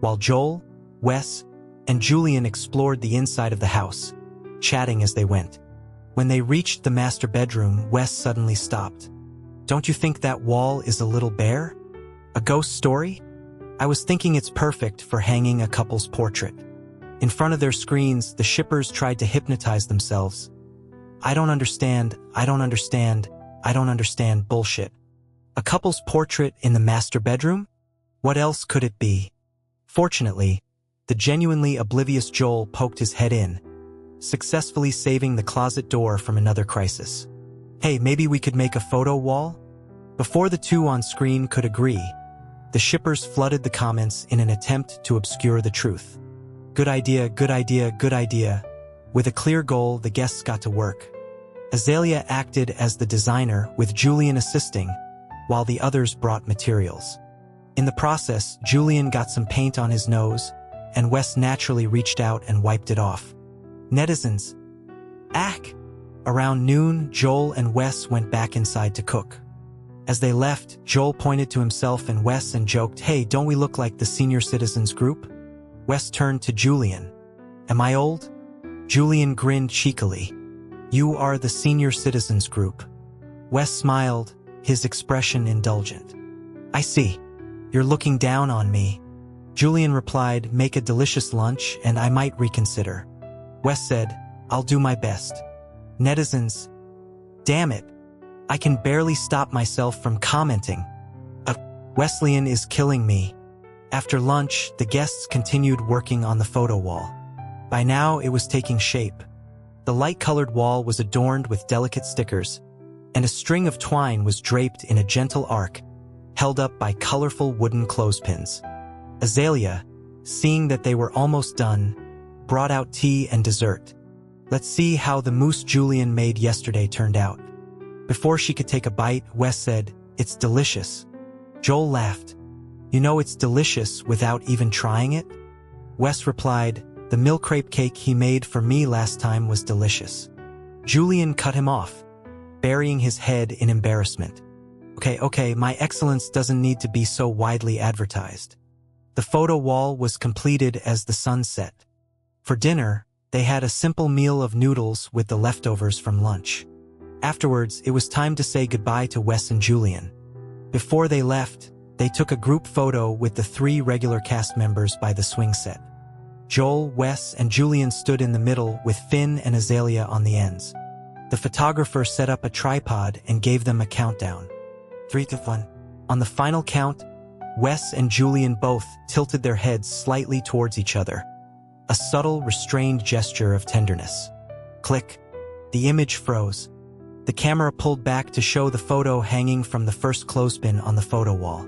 while Joel, Wes, and Julian explored the inside of the house, chatting as they went. When they reached the master bedroom, Wes suddenly stopped. Don't you think that wall is a little bare? A ghost story? I was thinking it's perfect for hanging a couple's portrait. In front of their screens, the shippers tried to hypnotize themselves. I don't understand bullshit. A couple's portrait in the master bedroom? What else could it be? Fortunately, the genuinely oblivious Joel poked his head in, successfully saving the closet door from another crisis. Hey, maybe we could make a photo wall? Before the 2 on screen could agree, the shippers flooded the comments in an attempt to obscure the truth. Good idea, good idea, good idea. With a clear goal, the guests got to work. Azalea acted as the designer, with Julian assisting, while the others brought materials. In the process, Julian got some paint on his nose, and Wes naturally reached out and wiped it off. Netizens. Ack! Around noon, Joel and Wes went back inside to cook. As they left, Joel pointed to himself and Wes and joked, "Hey, don't we look like the senior citizens group?" Wes turned to Julian. "Am I old?" Julian grinned cheekily. "You are the senior citizens group." Wes smiled, his expression indulgent. "I see. You're looking down on me." Julian replied, "Make a delicious lunch and I might reconsider." Wes said, "I'll do my best." Netizens. Damn it. I can barely stop myself from commenting. Wesleyan is killing me. After lunch, the guests continued working on the photo wall. By now, it was taking shape. The light-colored wall was adorned with delicate stickers, and a string of twine was draped in a gentle arc, held up by colorful wooden clothespins. Azalea, seeing that they were almost done, brought out tea and dessert. Let's see how the mousse Julian made yesterday turned out. Before she could take a bite, Wes said, "It's delicious." Joel laughed. "You know it's delicious without even trying it?" Wes replied, "The milk crepe cake he made for me last time was delicious." Julian cut him off, burying his head in embarrassment. Okay, my excellence doesn't need to be so widely advertised." The photo wall was completed as the sun set. For dinner, they had a simple meal of noodles with the leftovers from lunch. Afterwards, it was time to say goodbye to Wes and Julian. Before they left, they took a group photo with the 3 regular cast members by the swing set. Joel, Wes, and Julian stood in the middle with Finn and Azalea on the ends. The photographer set up a tripod and gave them a countdown. 3 to 1. On the final count, Wes and Julian both tilted their heads slightly towards each other. A subtle, restrained gesture of tenderness. Click. The image froze. The camera pulled back to show the photo hanging from the first clothespin on the photo wall.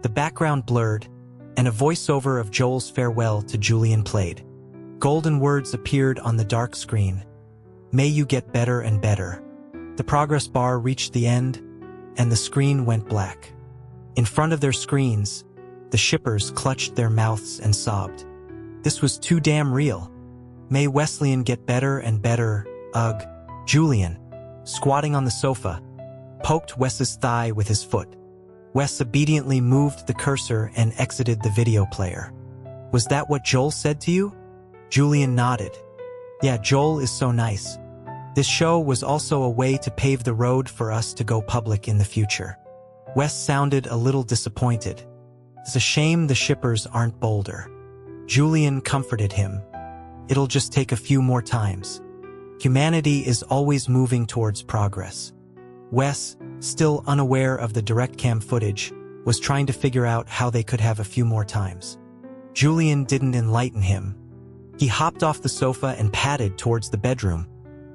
The background blurred, and a voiceover of Joel's farewell to Julian played. Golden words appeared on the dark screen. "May you get better and better." The progress bar reached the end, and the screen went black. In front of their screens, the shippers clutched their mouths and sobbed. This was too damn real. May Wesleyan get better and better, ugh. Julian, squatting on the sofa, poked Wes's thigh with his foot. Wes obediently moved the cursor and exited the video player. "Was that what Joel said to you?" Julian nodded. "Yeah, Joel is so nice. This show was also a way to pave the road for us to go public in the future." Wes sounded a little disappointed. It's a shame the shippers aren't bolder. Julian comforted him. It'll just take a few more times. Humanity is always moving towards progress. Wes, still unaware of the direct cam footage, was trying to figure out how they could have a few more times. Julian didn't enlighten him. He hopped off the sofa and padded towards the bedroom,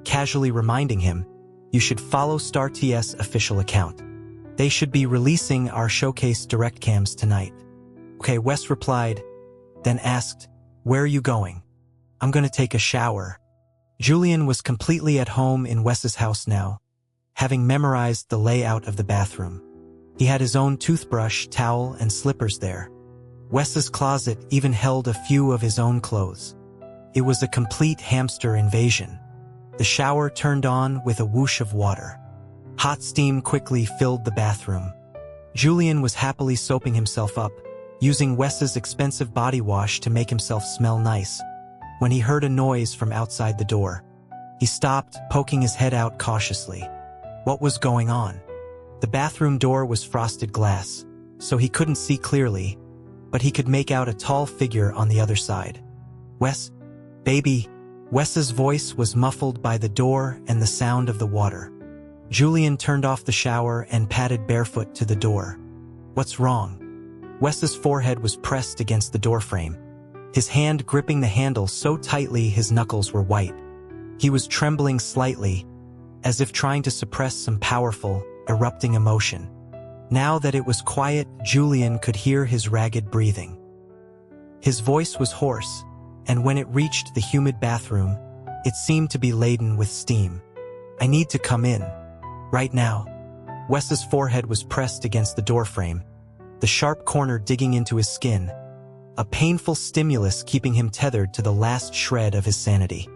casually reminding him, "You should follow Star TS official account. They should be releasing our showcase direct cams tonight." Okay, Wes replied, then asked, "Where are you going?" "I'm gonna take a shower." Julian was completely at home in Wes's house now, having memorized the layout of the bathroom. He had his own toothbrush, towel, and slippers there. Wes's closet even held a few of his own clothes. It was a complete hamster invasion. The shower turned on with a whoosh of water. Hot steam quickly filled the bathroom. Julian was happily soaping himself up, using Wes's expensive body wash to make himself smell nice, when he heard a noise from outside the door. He stopped, poking his head out cautiously. What was going on? The bathroom door was frosted glass, so he couldn't see clearly, but he could make out a tall figure on the other side. "Wes, baby." Wes's voice was muffled by the door and the sound of the water. Julian turned off the shower and padded barefoot to the door. "What's wrong?" Wes's forehead was pressed against the doorframe, his hand gripping the handle so tightly his knuckles were white. He was trembling slightly, as if trying to suppress some powerful, erupting emotion. Now that it was quiet, Julian could hear his ragged breathing. His voice was hoarse, and when it reached the humid bathroom, it seemed to be laden with steam. "I need to come in. Right now." Wes's forehead was pressed against the doorframe, the sharp corner digging into his skin, a painful stimulus keeping him tethered to the last shred of his sanity.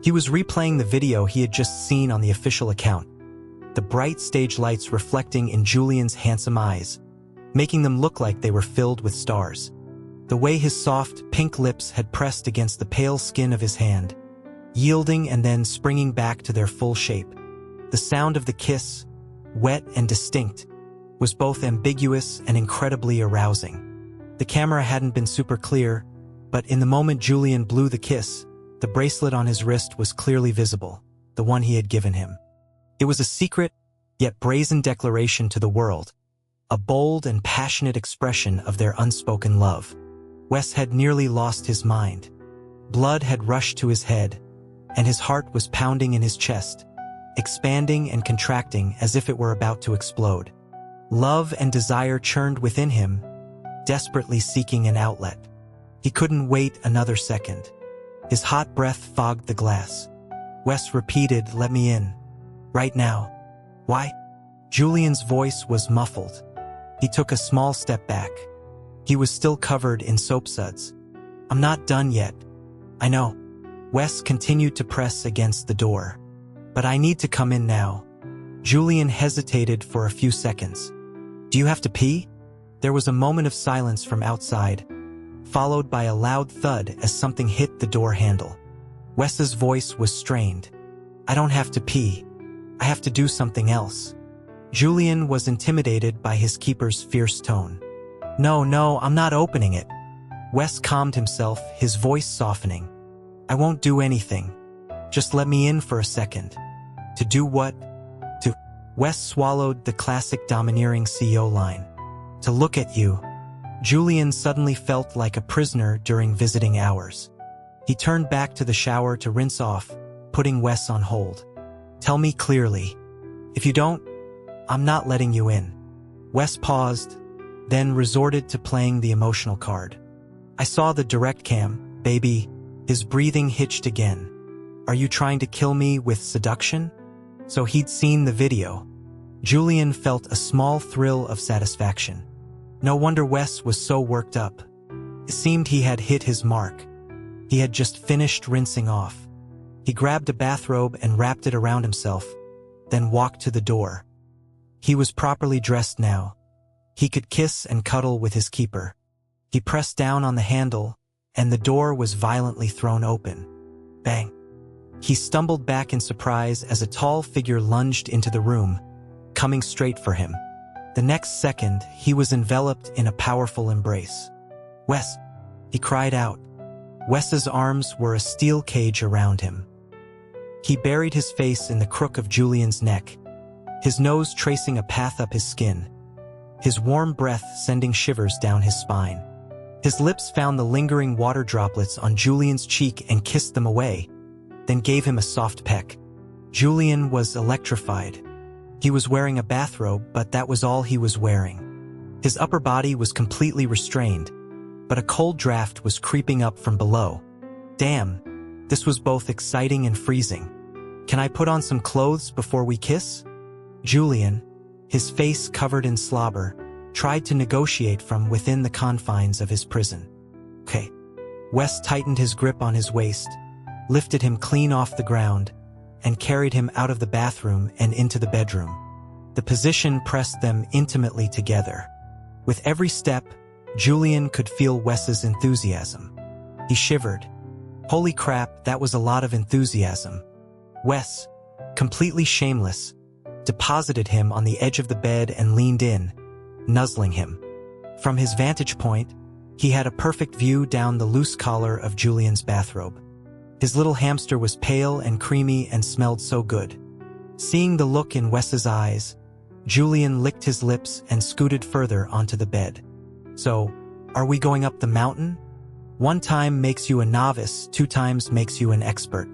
He was replaying the video he had just seen on the official account, the bright stage lights reflecting in Julian's handsome eyes, making them look like they were filled with stars. The way his soft, pink lips had pressed against the pale skin of his hand, yielding and then springing back to their full shape. The sound of the kiss, wet and distinct, was both ambiguous and incredibly arousing. The camera hadn't been super clear, but in the moment Julian blew the kiss, the bracelet on his wrist was clearly visible, the one he had given him. It was a secret, yet brazen declaration to the world, a bold and passionate expression of their unspoken love. Wes had nearly lost his mind. Blood had rushed to his head, and his heart was pounding in his chest, expanding and contracting as if it were about to explode. Love and desire churned within him, desperately seeking an outlet. He couldn't wait another second. His hot breath fogged the glass. Wes repeated, "Let me in. Right now." "Why?" Julian's voice was muffled. He took a small step back. He was still covered in soap suds. "I'm not done yet." "I know." Wes continued to press against the door. "But I need to come in now." Julian hesitated for a few seconds. "Do you have to pee?" There was a moment of silence from outside, followed by a loud thud as something hit the door handle. Wes's voice was strained. "I don't have to pee. I have to do something else." Julian was intimidated by his keeper's fierce tone. No, I'm not opening it." Wes calmed himself, his voice softening. "I won't do anything. Just let me in for a second." "To do what?" Wes swallowed the classic domineering CEO line. "To look at you." Julian suddenly felt like a prisoner during visiting hours. He turned back to the shower to rinse off, putting Wes on hold. "Tell me clearly. If you don't, I'm not letting you in." Wes paused, then resorted to playing the emotional card. "I saw the direct cam, baby." His breathing hitched again. "Are you trying to kill me with seduction?" So he'd seen the video. Julian felt a small thrill of satisfaction. No wonder Wes was so worked up. It seemed he had hit his mark. He had just finished rinsing off. He grabbed a bathrobe and wrapped it around himself, then walked to the door. He was properly dressed now. He could kiss and cuddle with his keeper. He pressed down on the handle, and the door was violently thrown open. Bang! He stumbled back in surprise as a tall figure lunged into the room, coming straight for him. The next second, he was enveloped in a powerful embrace. "Wes," he cried out. Wes's arms were a steel cage around him. He buried his face in the crook of Julian's neck, his nose tracing a path up his skin, his warm breath sending shivers down his spine. His lips found the lingering water droplets on Julian's cheek and kissed them away, then gave him a soft peck. Julian was electrified. He was wearing a bathrobe, but that was all he was wearing. His upper body was completely restrained, but a cold draft was creeping up from below. Damn, this was both exciting and freezing. "Can I put on some clothes before we kiss?" Julian, his face covered in slobber, tried to negotiate from within the confines of his prison. "Okay." Wes tightened his grip on his waist, lifted him clean off the ground, and carried him out of the bathroom and into the bedroom. The position pressed them intimately together. With every step, Julian could feel Wes's enthusiasm. He shivered. Holy crap, that was a lot of enthusiasm. Wes, completely shameless, deposited him on the edge of the bed and leaned in, nuzzling him. From his vantage point, he had a perfect view down the loose collar of Julian's bathrobe. His little hamster was pale and creamy and smelled so good. Seeing the look in Wes's eyes, Julian licked his lips and scooted further onto the bed. "So, are we going up the mountain? 1 time makes you a novice, 2 times makes you an expert."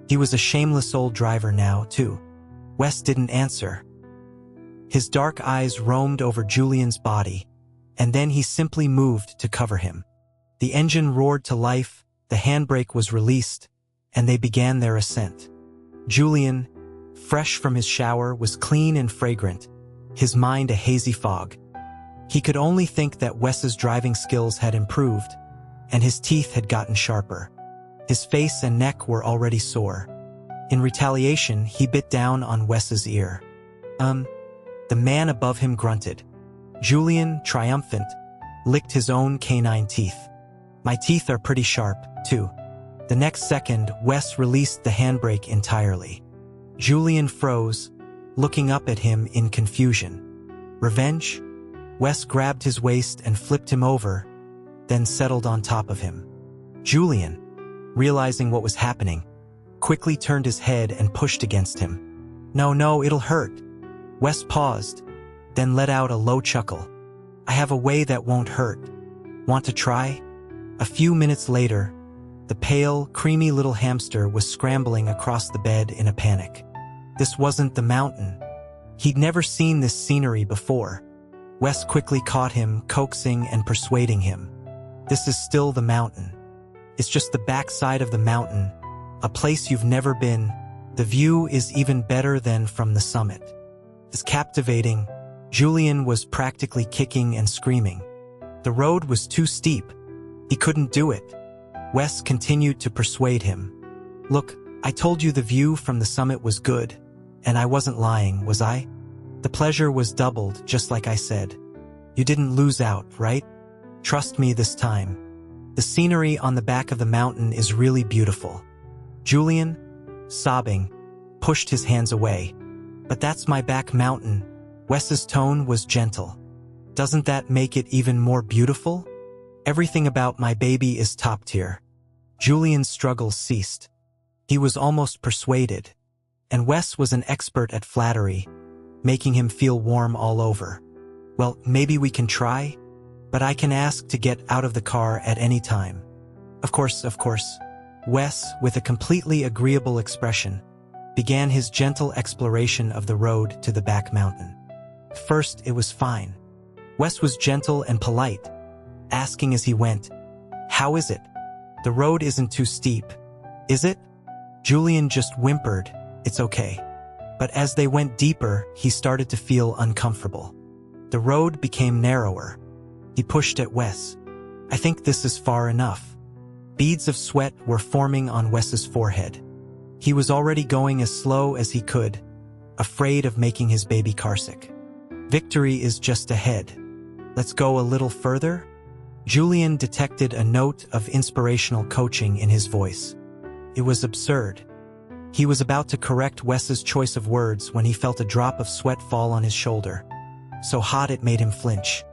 He was a shameless old driver now, too. Wes didn't answer. His dark eyes roamed over Julian's body, and then he simply moved to cover him. The engine roared to life, the handbrake was released, and they began their ascent. Julian, fresh from his shower, was clean and fragrant, his mind a hazy fog. He could only think that Wes's driving skills had improved, and his teeth had gotten sharper. His face and neck were already sore. In retaliation, he bit down on Wes's ear. The man above him grunted. Julian, triumphant, licked his own canine teeth. "My teeth are pretty sharp, too." The next second, Wes released the handbrake entirely. Julian froze, looking up at him in confusion. Revenge? Wes grabbed his waist and flipped him over, then settled on top of him. Julian, realizing what was happening, quickly turned his head and pushed against him. No, it'll hurt." Wes paused, then let out a low chuckle. "I have a way that won't hurt. Want to try?" A few minutes later, the pale, creamy little hamster was scrambling across the bed in a panic. This wasn't the mountain. He'd never seen this scenery before. Wes quickly caught him, coaxing and persuading him. "This is still the mountain. It's just the backside of the mountain, a place you've never been. The view is even better than from the summit." It's captivating. Julian was practically kicking and screaming. The road was too steep. He couldn't do it. Wes continued to persuade him. "Look, I told you the view from the summit was good, and I wasn't lying, was I? The pleasure was doubled, just like I said. You didn't lose out, right? Trust me this time. The scenery on the back of the mountain is really beautiful." Julian, sobbing, pushed his hands away. "But that's my back mountain." Wes's tone was gentle. "Doesn't that make it even more beautiful? Everything about my baby is top tier." Julian's struggles ceased. He was almost persuaded, and Wes was an expert at flattery, making him feel warm all over. "Well, maybe we can try, but I can ask to get out of the car at any time." Of course. Wes, with a completely agreeable expression, began his gentle exploration of the road to the back mountain. First, it was fine. Wes was gentle and polite, asking as he went, "How is it? The road isn't too steep, is it?" Julian just whimpered, "It's okay." But as they went deeper, he started to feel uncomfortable. The road became narrower. He pushed at Wes. "I think this is far enough." Beads of sweat were forming on Wes's forehead. He was already going as slow as he could, afraid of making his baby carsick. Victory is just ahead. Let's go a little further? Julian detected a note of inspirational coaching in his voice. It was absurd. He was about to correct Wes's choice of words when he felt a drop of sweat fall on his shoulder. so hot it made him flinch.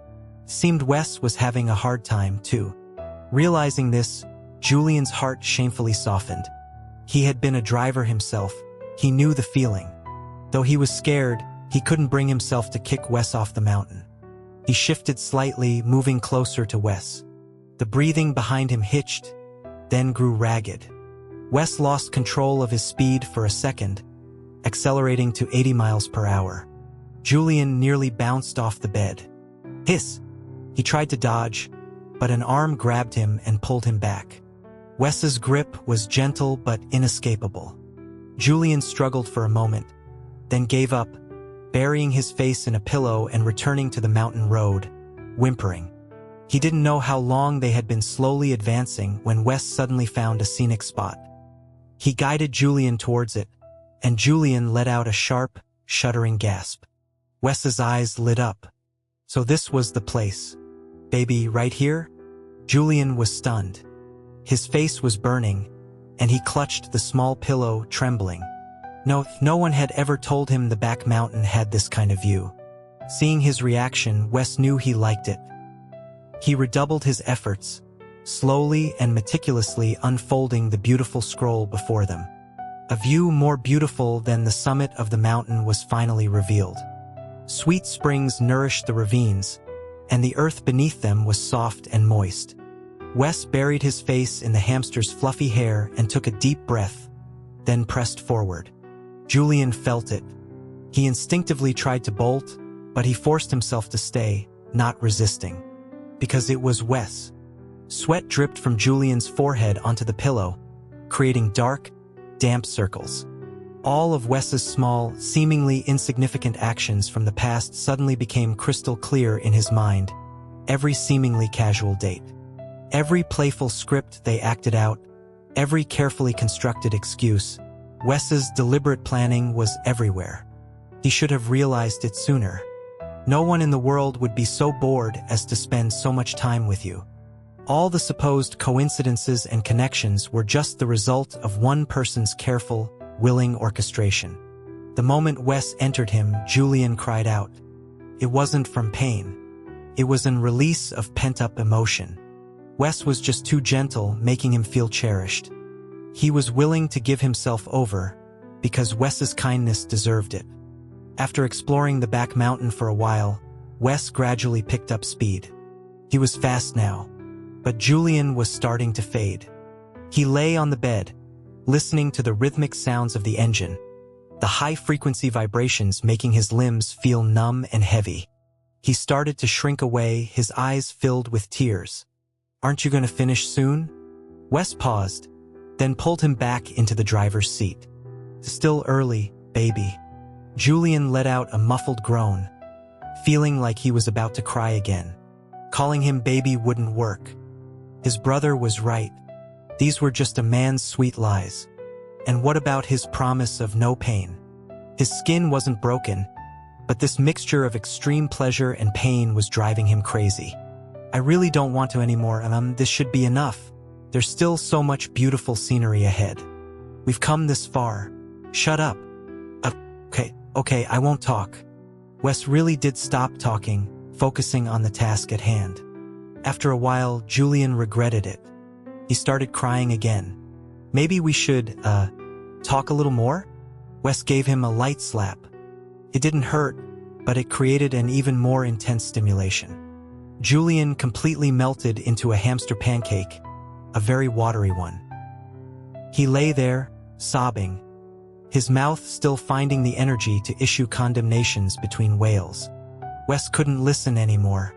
Seemed Wes was having a hard time, too. Realizing this, Julian's heart shamefully softened. He had been a driver himself. He knew the feeling. Though he was scared, he couldn't bring himself to kick Wes off the mountain. He shifted slightly, moving closer to Wes. The breathing behind him hitched, then grew ragged. Wes lost control of his speed for a second, accelerating to 80 miles per hour. Julian nearly bounced off the bed. Hiss! He tried to dodge, but an arm grabbed him and pulled him back. Wes's grip was gentle but inescapable. Julian struggled for a moment, then gave up, burying his face in a pillow and returning to the mountain road, whimpering. He didn't know how long they had been slowly advancing when Wes suddenly found a scenic spot. He guided Julian towards it, and Julian let out a sharp, shuddering gasp. Wes's eyes lit up. So this was the place. Baby, right here? Julian was stunned. His face was burning, and he clutched the small pillow, trembling. No one had ever told him the back mountain had this kind of view. Seeing his reaction, Wes knew he liked it. He redoubled his efforts, slowly and meticulously unfolding the beautiful scroll before them. A view more beautiful than the summit of the mountain was finally revealed. Sweet springs nourished the ravines, and the earth beneath them was soft and moist. Wes buried his face in the hamster's fluffy hair and took a deep breath, then pressed forward. Julian felt it. He instinctively tried to bolt, but he forced himself to stay, not resisting. Because it was Wes. Sweat dripped from Julian's forehead onto the pillow, creating dark, damp circles. All of Wes's small, seemingly insignificant actions from the past suddenly became crystal clear in his mind. Every seemingly casual date. Every playful script they acted out. Every carefully constructed excuse. Wes's deliberate planning was everywhere. He should have realized it sooner. No one in the world would be so bored as to spend so much time with you. All the supposed coincidences and connections were just the result of one person's careful, willing orchestration. The moment Wes entered him, Julian cried out. It wasn't from pain. It was an release of pent-up emotion. Wes was just too gentle, making him feel cherished. He was willing to give himself over, because Wes's kindness deserved it. After exploring the back mountain for a while, Wes gradually picked up speed. He was fast now, but Julian was starting to fade. He lay on the bed, listening to the rhythmic sounds of the engine, the high-frequency vibrations making his limbs feel numb and heavy. He started to shrink away, his eyes filled with tears. Aren't you going to finish soon? Wes paused, then pulled him back into the driver's seat. Still early, baby. Julian let out a muffled groan, feeling like he was about to cry again. Calling him baby wouldn't work. His brother was right. These were just a man's sweet lies. And what about his promise of no pain? His skin wasn't broken, but this mixture of extreme pleasure and pain was driving him crazy. I really don't want to anymore, this should be enough. There's still so much beautiful scenery ahead. We've come this far. Shut up. Okay, I won't talk. Wes really did stop talking, focusing on the task at hand. After a while, Julian regretted it. He started crying again. Maybe we should, talk a little more? Wes gave him a light slap. It didn't hurt, but it created an even more intense stimulation. Julian completely melted into a hamster pancake, a very watery one. He lay there, sobbing, his mouth still finding the energy to issue condemnations between wails. Wes couldn't listen anymore.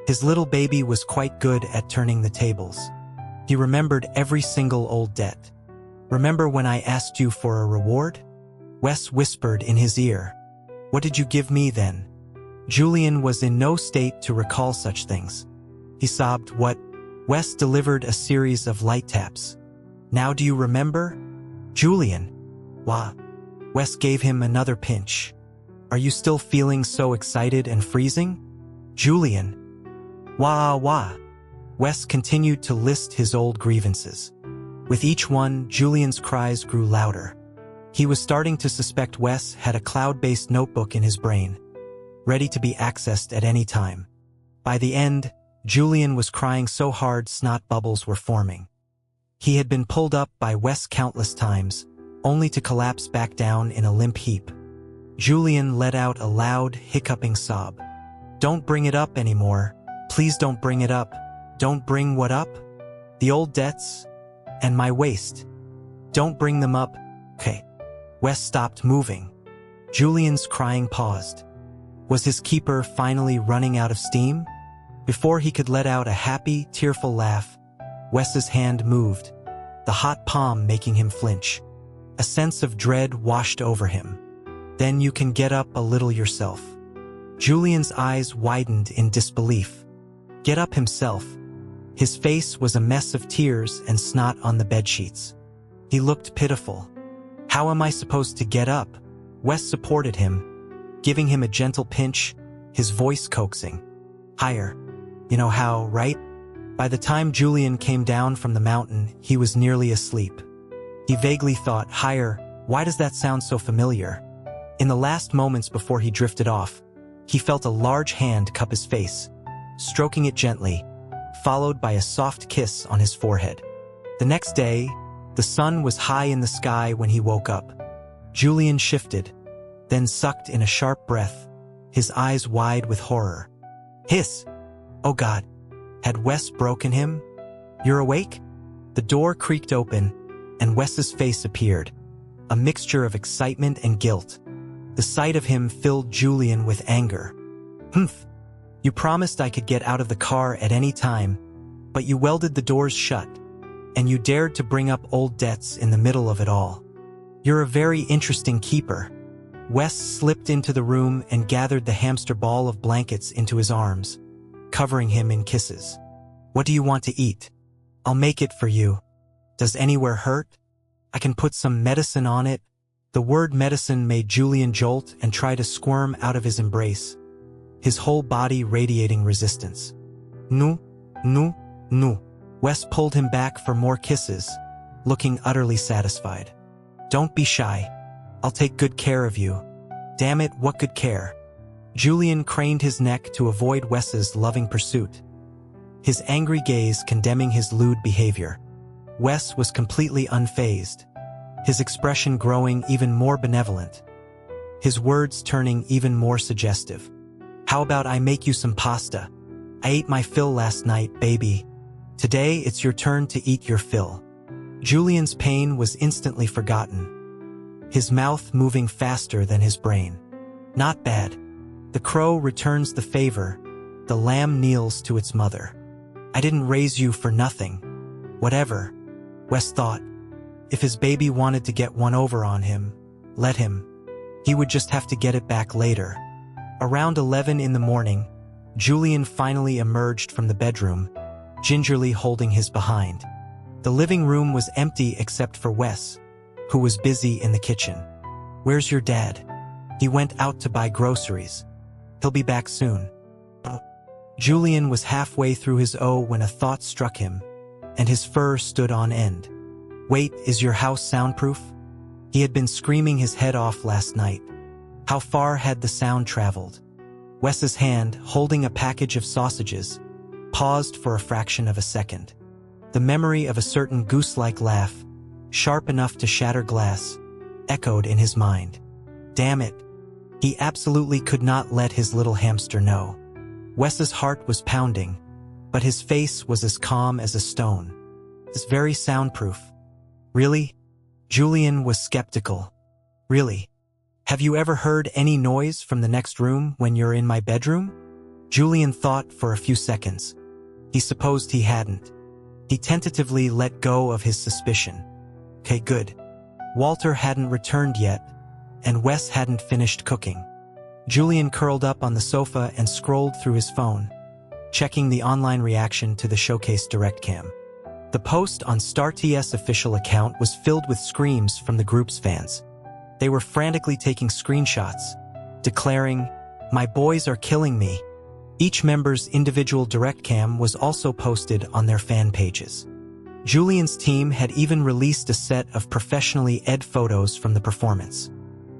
His little baby was quite good at turning the tables. He remembered every single old debt. Remember when I asked you for a reward? Wes whispered in his ear. What did you give me then? Julian was in no state to recall such things. He sobbed, what? Wes delivered a series of light taps. Now do you remember? Julian. Wah. Wes gave him another pinch. Are you still feeling so excited and freezing? Julian. Wah. Wes continued to list his old grievances. With each one, Julian's cries grew louder. He was starting to suspect Wes had a cloud-based notebook in his brain, ready to be accessed at any time. By the end, Julian was crying so hard snot bubbles were forming. He had been pulled up by Wes countless times, only to collapse back down in a limp heap. Julian let out a loud, hiccuping sob. "Don't bring it up anymore. Please don't bring it up." "Don't bring what up?" "The old debts. And my waist. Don't bring them up." "Okay." Wes stopped moving. Julian's crying paused. Was his keeper finally running out of steam? Before he could let out a happy, tearful laugh, Wes's hand moved, the hot palm making him flinch. A sense of dread washed over him. "Then you can get up a little yourself." Julian's eyes widened in disbelief. Get up himself. His face was a mess of tears and snot on the bedsheets. He looked pitiful. "How am I supposed to get up?" Wes supported him, giving him a gentle pinch, his voice coaxing. "Higher. You know how, right?" By the time Julian came down from the mountain, he was nearly asleep. He vaguely thought, higher, why does that sound so familiar? In the last moments before he drifted off, he felt a large hand cup his face, stroking it gently, followed by a soft kiss on his forehead. The next day, the sun was high in the sky when he woke up. Julian shifted, then sucked in a sharp breath, his eyes wide with horror. Hiss! Oh God! Had Wes broken him? "You're awake?" The door creaked open, and Wes's face appeared, a mixture of excitement and guilt. The sight of him filled Julian with anger. "Humph! You promised I could get out of the car at any time, but you welded the doors shut, and you dared to bring up old debts in the middle of it all. You're a very interesting keeper." Wes slipped into the room and gathered the hamster ball of blankets into his arms, covering him in kisses. "What do you want to eat? I'll make it for you. Does anywhere hurt? I can put some medicine on it." The word medicine made Julian jolt and try to squirm out of his embrace, his whole body radiating resistance. "No, no, no." Wes pulled him back for more kisses, looking utterly satisfied. "Don't be shy. I'll take good care of you." "Damn it, what good care?" Julian craned his neck to avoid Wes's loving pursuit, his angry gaze condemning his lewd behavior. Wes was completely unfazed, his expression growing even more benevolent, his words turning even more suggestive. "How about I make you some pasta? I ate my fill last night, baby. Today it's your turn to eat your fill." Julian's pain was instantly forgotten, his mouth moving faster than his brain. "Not bad. The crow returns the favor, the lamb kneels to its mother. I didn't raise you for nothing." Whatever, Wes thought. If his baby wanted to get one over on him, let him. He would just have to get it back later. Around 11 in the morning, Julian finally emerged from the bedroom, gingerly holding his behind. The living room was empty except for Wes, who was busy in the kitchen. "Where's your dad?" "He went out to buy groceries. He'll be back soon." Julian was halfway through his O when a thought struck him, and his fur stood on end. "Wait, is your house soundproof?" He had been screaming his head off last night. How far had the sound traveled? Wes's hand, holding a package of sausages, paused for a fraction of a second. The memory of a certain goose-like laugh, sharp enough to shatter glass, echoed in his mind. Damn it! He absolutely could not let his little hamster know. Wes's heart was pounding, but his face was as calm as a stone. It's very soundproof. Really? Julian was skeptical. Really? Have you ever heard any noise from the next room when you're in my bedroom? Julian thought for a few seconds. He supposed he hadn't. He tentatively let go of his suspicion. Okay, good. Walter hadn't returned yet, and Wes hadn't finished cooking. Julian curled up on the sofa and scrolled through his phone, checking the online reaction to the Showcase Direct Cam. The post on StarTS official account was filled with screams from the group's fans. They were frantically taking screenshots, declaring, "My boys are killing me." Each member's individual direct cam was also posted on their fan pages. Julian's team had even released a set of professionally edited photos from the performance.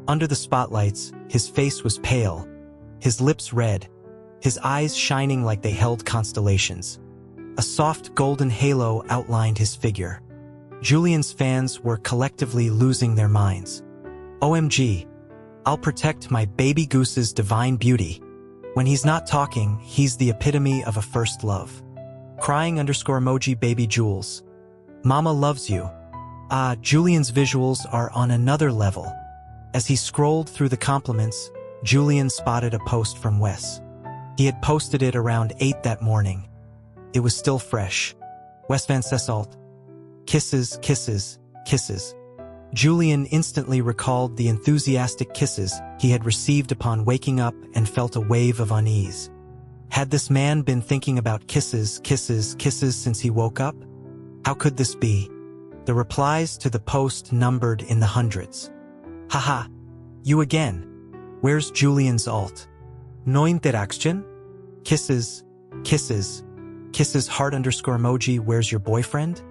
Under the spotlights, his face was pale, his lips red, his eyes shining like they held constellations. A soft golden halo outlined his figure. Julian's fans were collectively losing their minds. OMG, I'll protect my baby goose's divine beauty. When he's not talking, he's the epitome of a first love. Crying_emoji baby Jules. Mama loves you. Julian's visuals are on another level. As he scrolled through the compliments, Julian spotted a post from Wes. He had posted it around 8 that morning. It was still fresh. Wes Van Sesselt. Kisses, kisses, kisses. Julian instantly recalled the enthusiastic kisses he had received upon waking up and felt a wave of unease. Had this man been thinking about kisses, kisses, kisses since he woke up? How could this be? The replies to the post numbered in the hundreds. Haha, you again. Where's Julian's alt? No interaction? Kisses, kisses, kisses heart_emoji where's your boyfriend?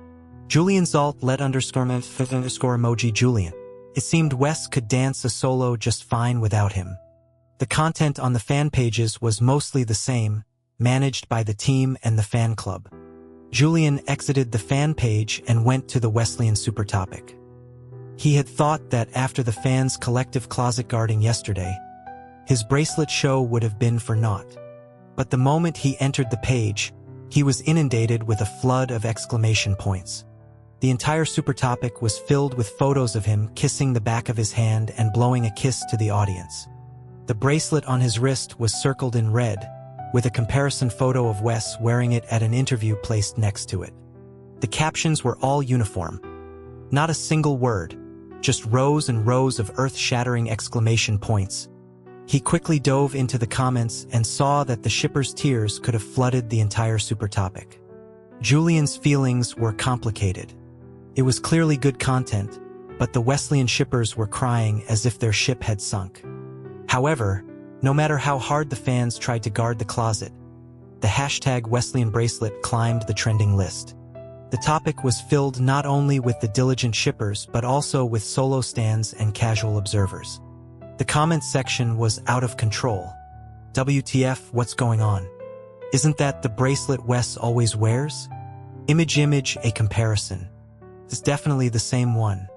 Julian's alt let_emoji Julian. It seemed Wes could dance a solo just fine without him. The content on the fan pages was mostly the same, managed by the team and the fan club. Julian exited the fan page and went to the Wesleyan super topic. He had thought that after the fans' collective closet guarding yesterday, his bracelet show would have been for naught. But the moment he entered the page, he was inundated with a flood of exclamation points. The entire super topic was filled with photos of him kissing the back of his hand and blowing a kiss to the audience. The bracelet on his wrist was circled in red, with a comparison photo of Wes wearing it at an interview placed next to it. The captions were all uniform. Not a single word, just rows and rows of earth-shattering exclamation points. He quickly dove into the comments and saw that the shippers' tears could have flooded the entire super topic. Julian's feelings were complicated. It was clearly good content, but the Wesleyan shippers were crying as if their ship had sunk. However, no matter how hard the fans tried to guard the closet, the hashtag Wesleyan bracelet climbed the trending list. The topic was filled not only with the diligent shippers but also with solo stans and casual observers. The comments section was out of control. WTF, what's going on? Isn't that the bracelet Wes always wears? Image, a comparison. It's definitely the same one.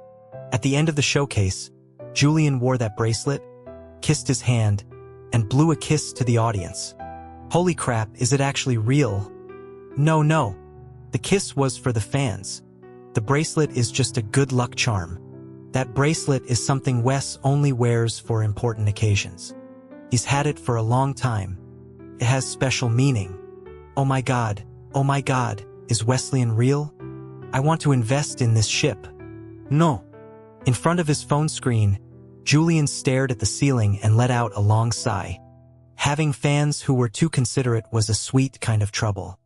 At the end of the showcase, Julian wore that bracelet, kissed his hand, and blew a kiss to the audience. Holy crap, is it actually real? No. The kiss was for the fans. The bracelet is just a good luck charm. That bracelet is something Wes only wears for important occasions. He's had it for a long time. It has special meaning. Oh my god, is Wesleyan real? I want to invest in this ship. No. In front of his phone screen, Julian stared at the ceiling and let out a long sigh. Having fans who were too considerate was a sweet kind of trouble.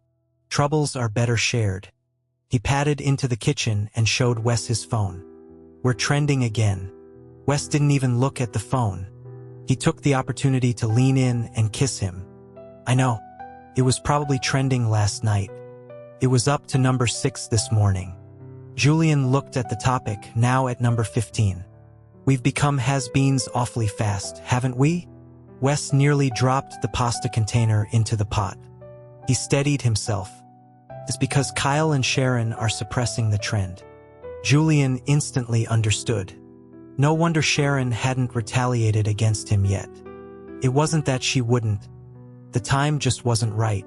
Troubles are better shared. He padded into the kitchen and showed Wes his phone. We're trending again. Wes didn't even look at the phone. He took the opportunity to lean in and kiss him. I know. It was probably trending last night. It was up to number 6 this morning. Julian looked at the topic, now at number 15. We've become has-beens awfully fast, haven't we? Wes nearly dropped the pasta container into the pot. He steadied himself. It's because Kyle and Sharon are suppressing the trend. Julian instantly understood. No wonder Sharon hadn't retaliated against him yet. It wasn't that she wouldn't. The time just wasn't right.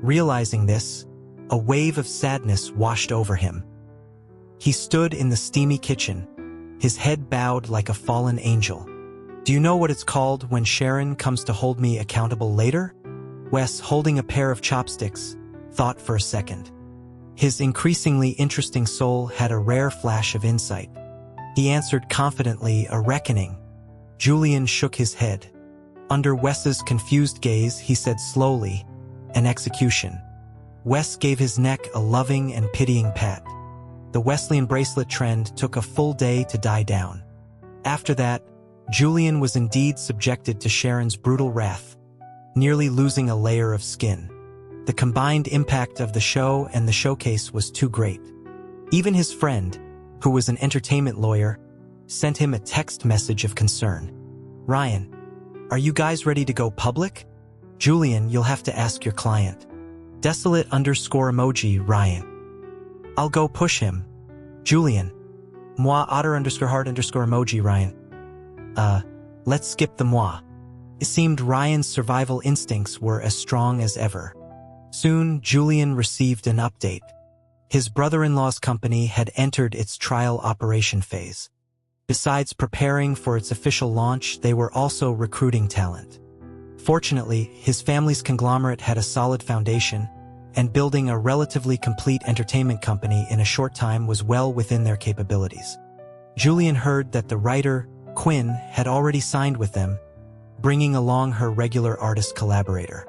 Realizing this, a wave of sadness washed over him. He stood in the steamy kitchen, his head bowed like a fallen angel. Do you know what it's called when Sharon comes to hold me accountable later? Wes, holding a pair of chopsticks, thought for a second. His increasingly interesting soul had a rare flash of insight. He answered confidently, a reckoning. Julian shook his head. Under Wes's confused gaze, he said slowly, an execution. Wes gave his neck a loving and pitying pat. The Wesleyan bracelet trend took a full day to die down. After that, Julian was indeed subjected to Sharon's brutal wrath, nearly losing a layer of skin. The combined impact of the show and the showcase was too great. Even his friend, who was an entertainment lawyer, sent him a text message of concern. Ryan, Are you guys ready to go public? Julian, you'll have to ask your client. Desolate _emoji Ryan. I'll go push him. Julian. Moi otter _heart _emoji Ryan. Let's skip the moi. It seemed Ryan's survival instincts were as strong as ever. Soon, Julian received an update. His brother-in-law's company had entered its trial operation phase. Besides preparing for its official launch, they were also recruiting talent. Fortunately, his family's conglomerate had a solid foundation, and building a relatively complete entertainment company in a short time was well within their capabilities. Julian heard that the writer, Quinn, had already signed with them, bringing along her regular artist collaborator.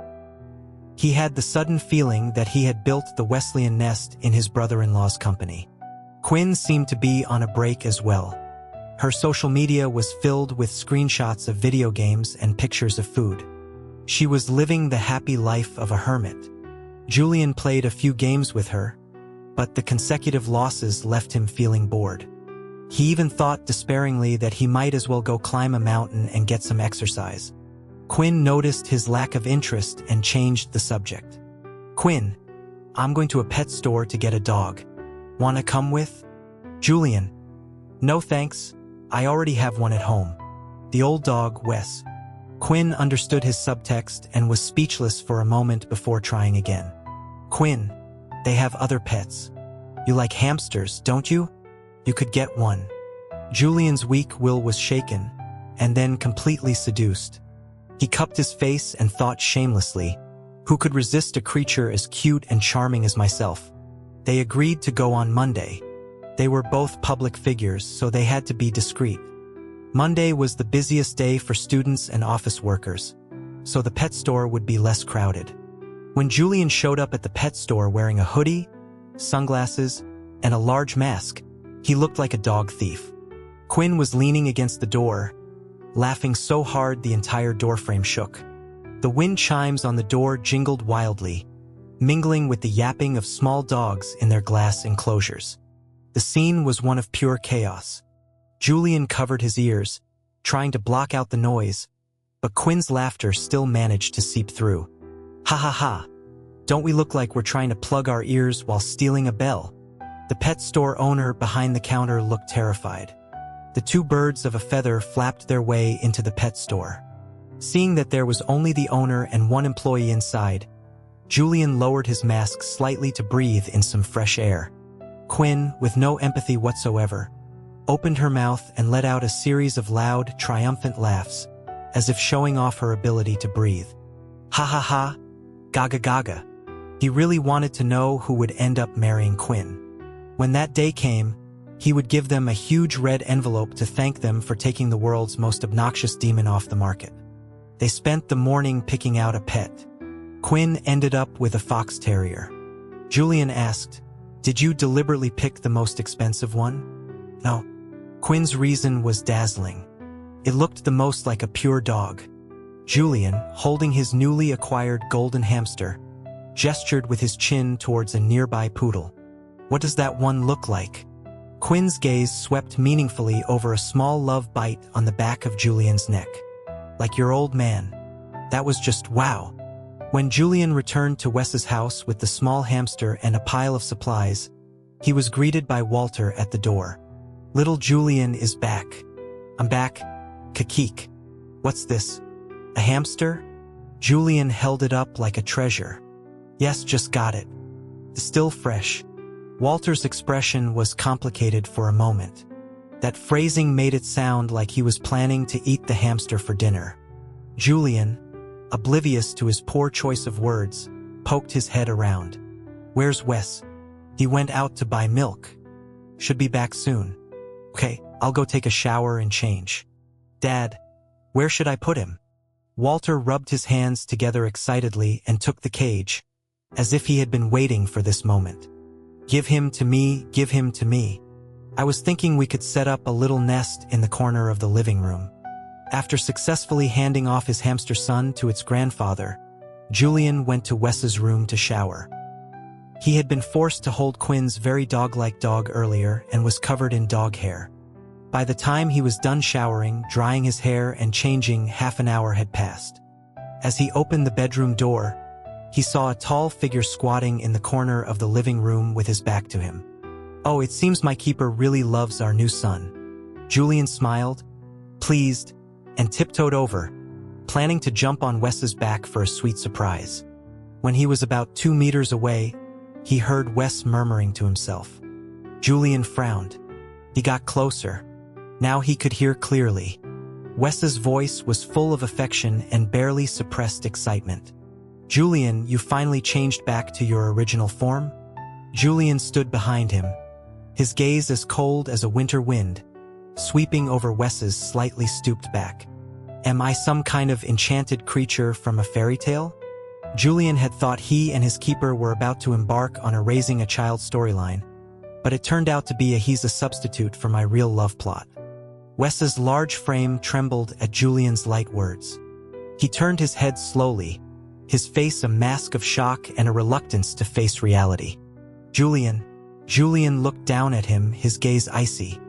He had the sudden feeling that he had built the Wesleyan nest in his brother-in-law's company. Quinn seemed to be on a break as well. Her social media was filled with screenshots of video games and pictures of food. She was living the happy life of a hermit. Julian played a few games with her, but the consecutive losses left him feeling bored. He even thought despairingly that he might as well go climb a mountain and get some exercise. Quinn noticed his lack of interest and changed the subject. Quinn, I'm going to a pet store to get a dog. Wanna come with? Julian, no thanks, I already have one at home. The old dog, Wes. Quinn understood his subtext and was speechless for a moment before trying again. Quinn, they have other pets. You like hamsters, don't you? You could get one. Julian's weak will was shaken, and then completely seduced. He cupped his face and thought shamelessly, who could resist a creature as cute and charming as myself? They agreed to go on Monday. They were both public figures, so they had to be discreet. Monday was the busiest day for students and office workers, so the pet store would be less crowded. When Julian showed up at the pet store wearing a hoodie, sunglasses, and a large mask, he looked like a dog thief. Quinn was leaning against the door, laughing so hard the entire doorframe shook. The wind chimes on the door jingled wildly, mingling with the yapping of small dogs in their glass enclosures. The scene was one of pure chaos. Julian covered his ears, trying to block out the noise, but Quinn's laughter still managed to seep through. Ha ha ha! Don't we look like we're trying to plug our ears while stealing a bell? The pet store owner behind the counter looked terrified. The two birds of a feather flapped their way into the pet store. Seeing that there was only the owner and one employee inside, Julian lowered his mask slightly to breathe in some fresh air. Quinn, with no empathy whatsoever, opened her mouth and let out a series of loud, triumphant laughs, as if showing off her ability to breathe. Ha ha ha, gaga gaga. He really wanted to know who would end up marrying Quinn. When that day came, he would give them a huge red envelope to thank them for taking the world's most obnoxious demon off the market. They spent the morning picking out a pet. Quinn ended up with a fox terrier. Julian asked, "Did you deliberately pick the most expensive one?" No. Quinn's reason was dazzling. It looked the most like a pure dog. Julian, holding his newly acquired golden hamster, gestured with his chin towards a nearby poodle. What does that one look like? Quinn's gaze swept meaningfully over a small love bite on the back of Julian's neck. Like your old man. That was just wow. When Julian returned to Wes's house with the small hamster and a pile of supplies, he was greeted by Walter at the door. Little Julian is back. I'm back. Kakik. What's this? A hamster? Julian held it up like a treasure. Yes, just got it. Still fresh. Walter's expression was complicated for a moment. That phrasing made it sound like he was planning to eat the hamster for dinner. Julian, oblivious to his poor choice of words, poked his head around. Where's Wes? He went out to buy milk. Should be back soon. Okay, I'll go take a shower and change. Dad, where should I put him? Walter rubbed his hands together excitedly and took the cage, as if he had been waiting for this moment. Give him to me, give him to me. I was thinking we could set up a little nest in the corner of the living room. After successfully handing off his hamster son to its grandfather, Julian went to Wes's room to shower. He had been forced to hold Quinn's very dog-like dog earlier and was covered in dog hair. By the time he was done showering, drying his hair, and changing, half an hour had passed. As he opened the bedroom door, he saw a tall figure squatting in the corner of the living room with his back to him. "Oh, it seems my keeper really loves our new son." Julian smiled, pleased, and tiptoed over, planning to jump on Wes's back for a sweet surprise. When he was about 2 meters away, he heard Wes murmuring to himself. Julian frowned. He got closer. Now he could hear clearly. Wes's voice was full of affection and barely suppressed excitement. "Julian, you finally changed back to your original form?" Julian stood behind him, his gaze as cold as a winter wind, sweeping over Wes's slightly stooped back. "Am I some kind of enchanted creature from a fairy tale?" Julian had thought he and his keeper were about to embark on a raising a child storyline, but it turned out to be he's a substitute for my real love plot. Wes's large frame trembled at Julian's light words. He turned his head slowly, his face a mask of shock and a reluctance to face reality. Julian looked down at him, his gaze icy.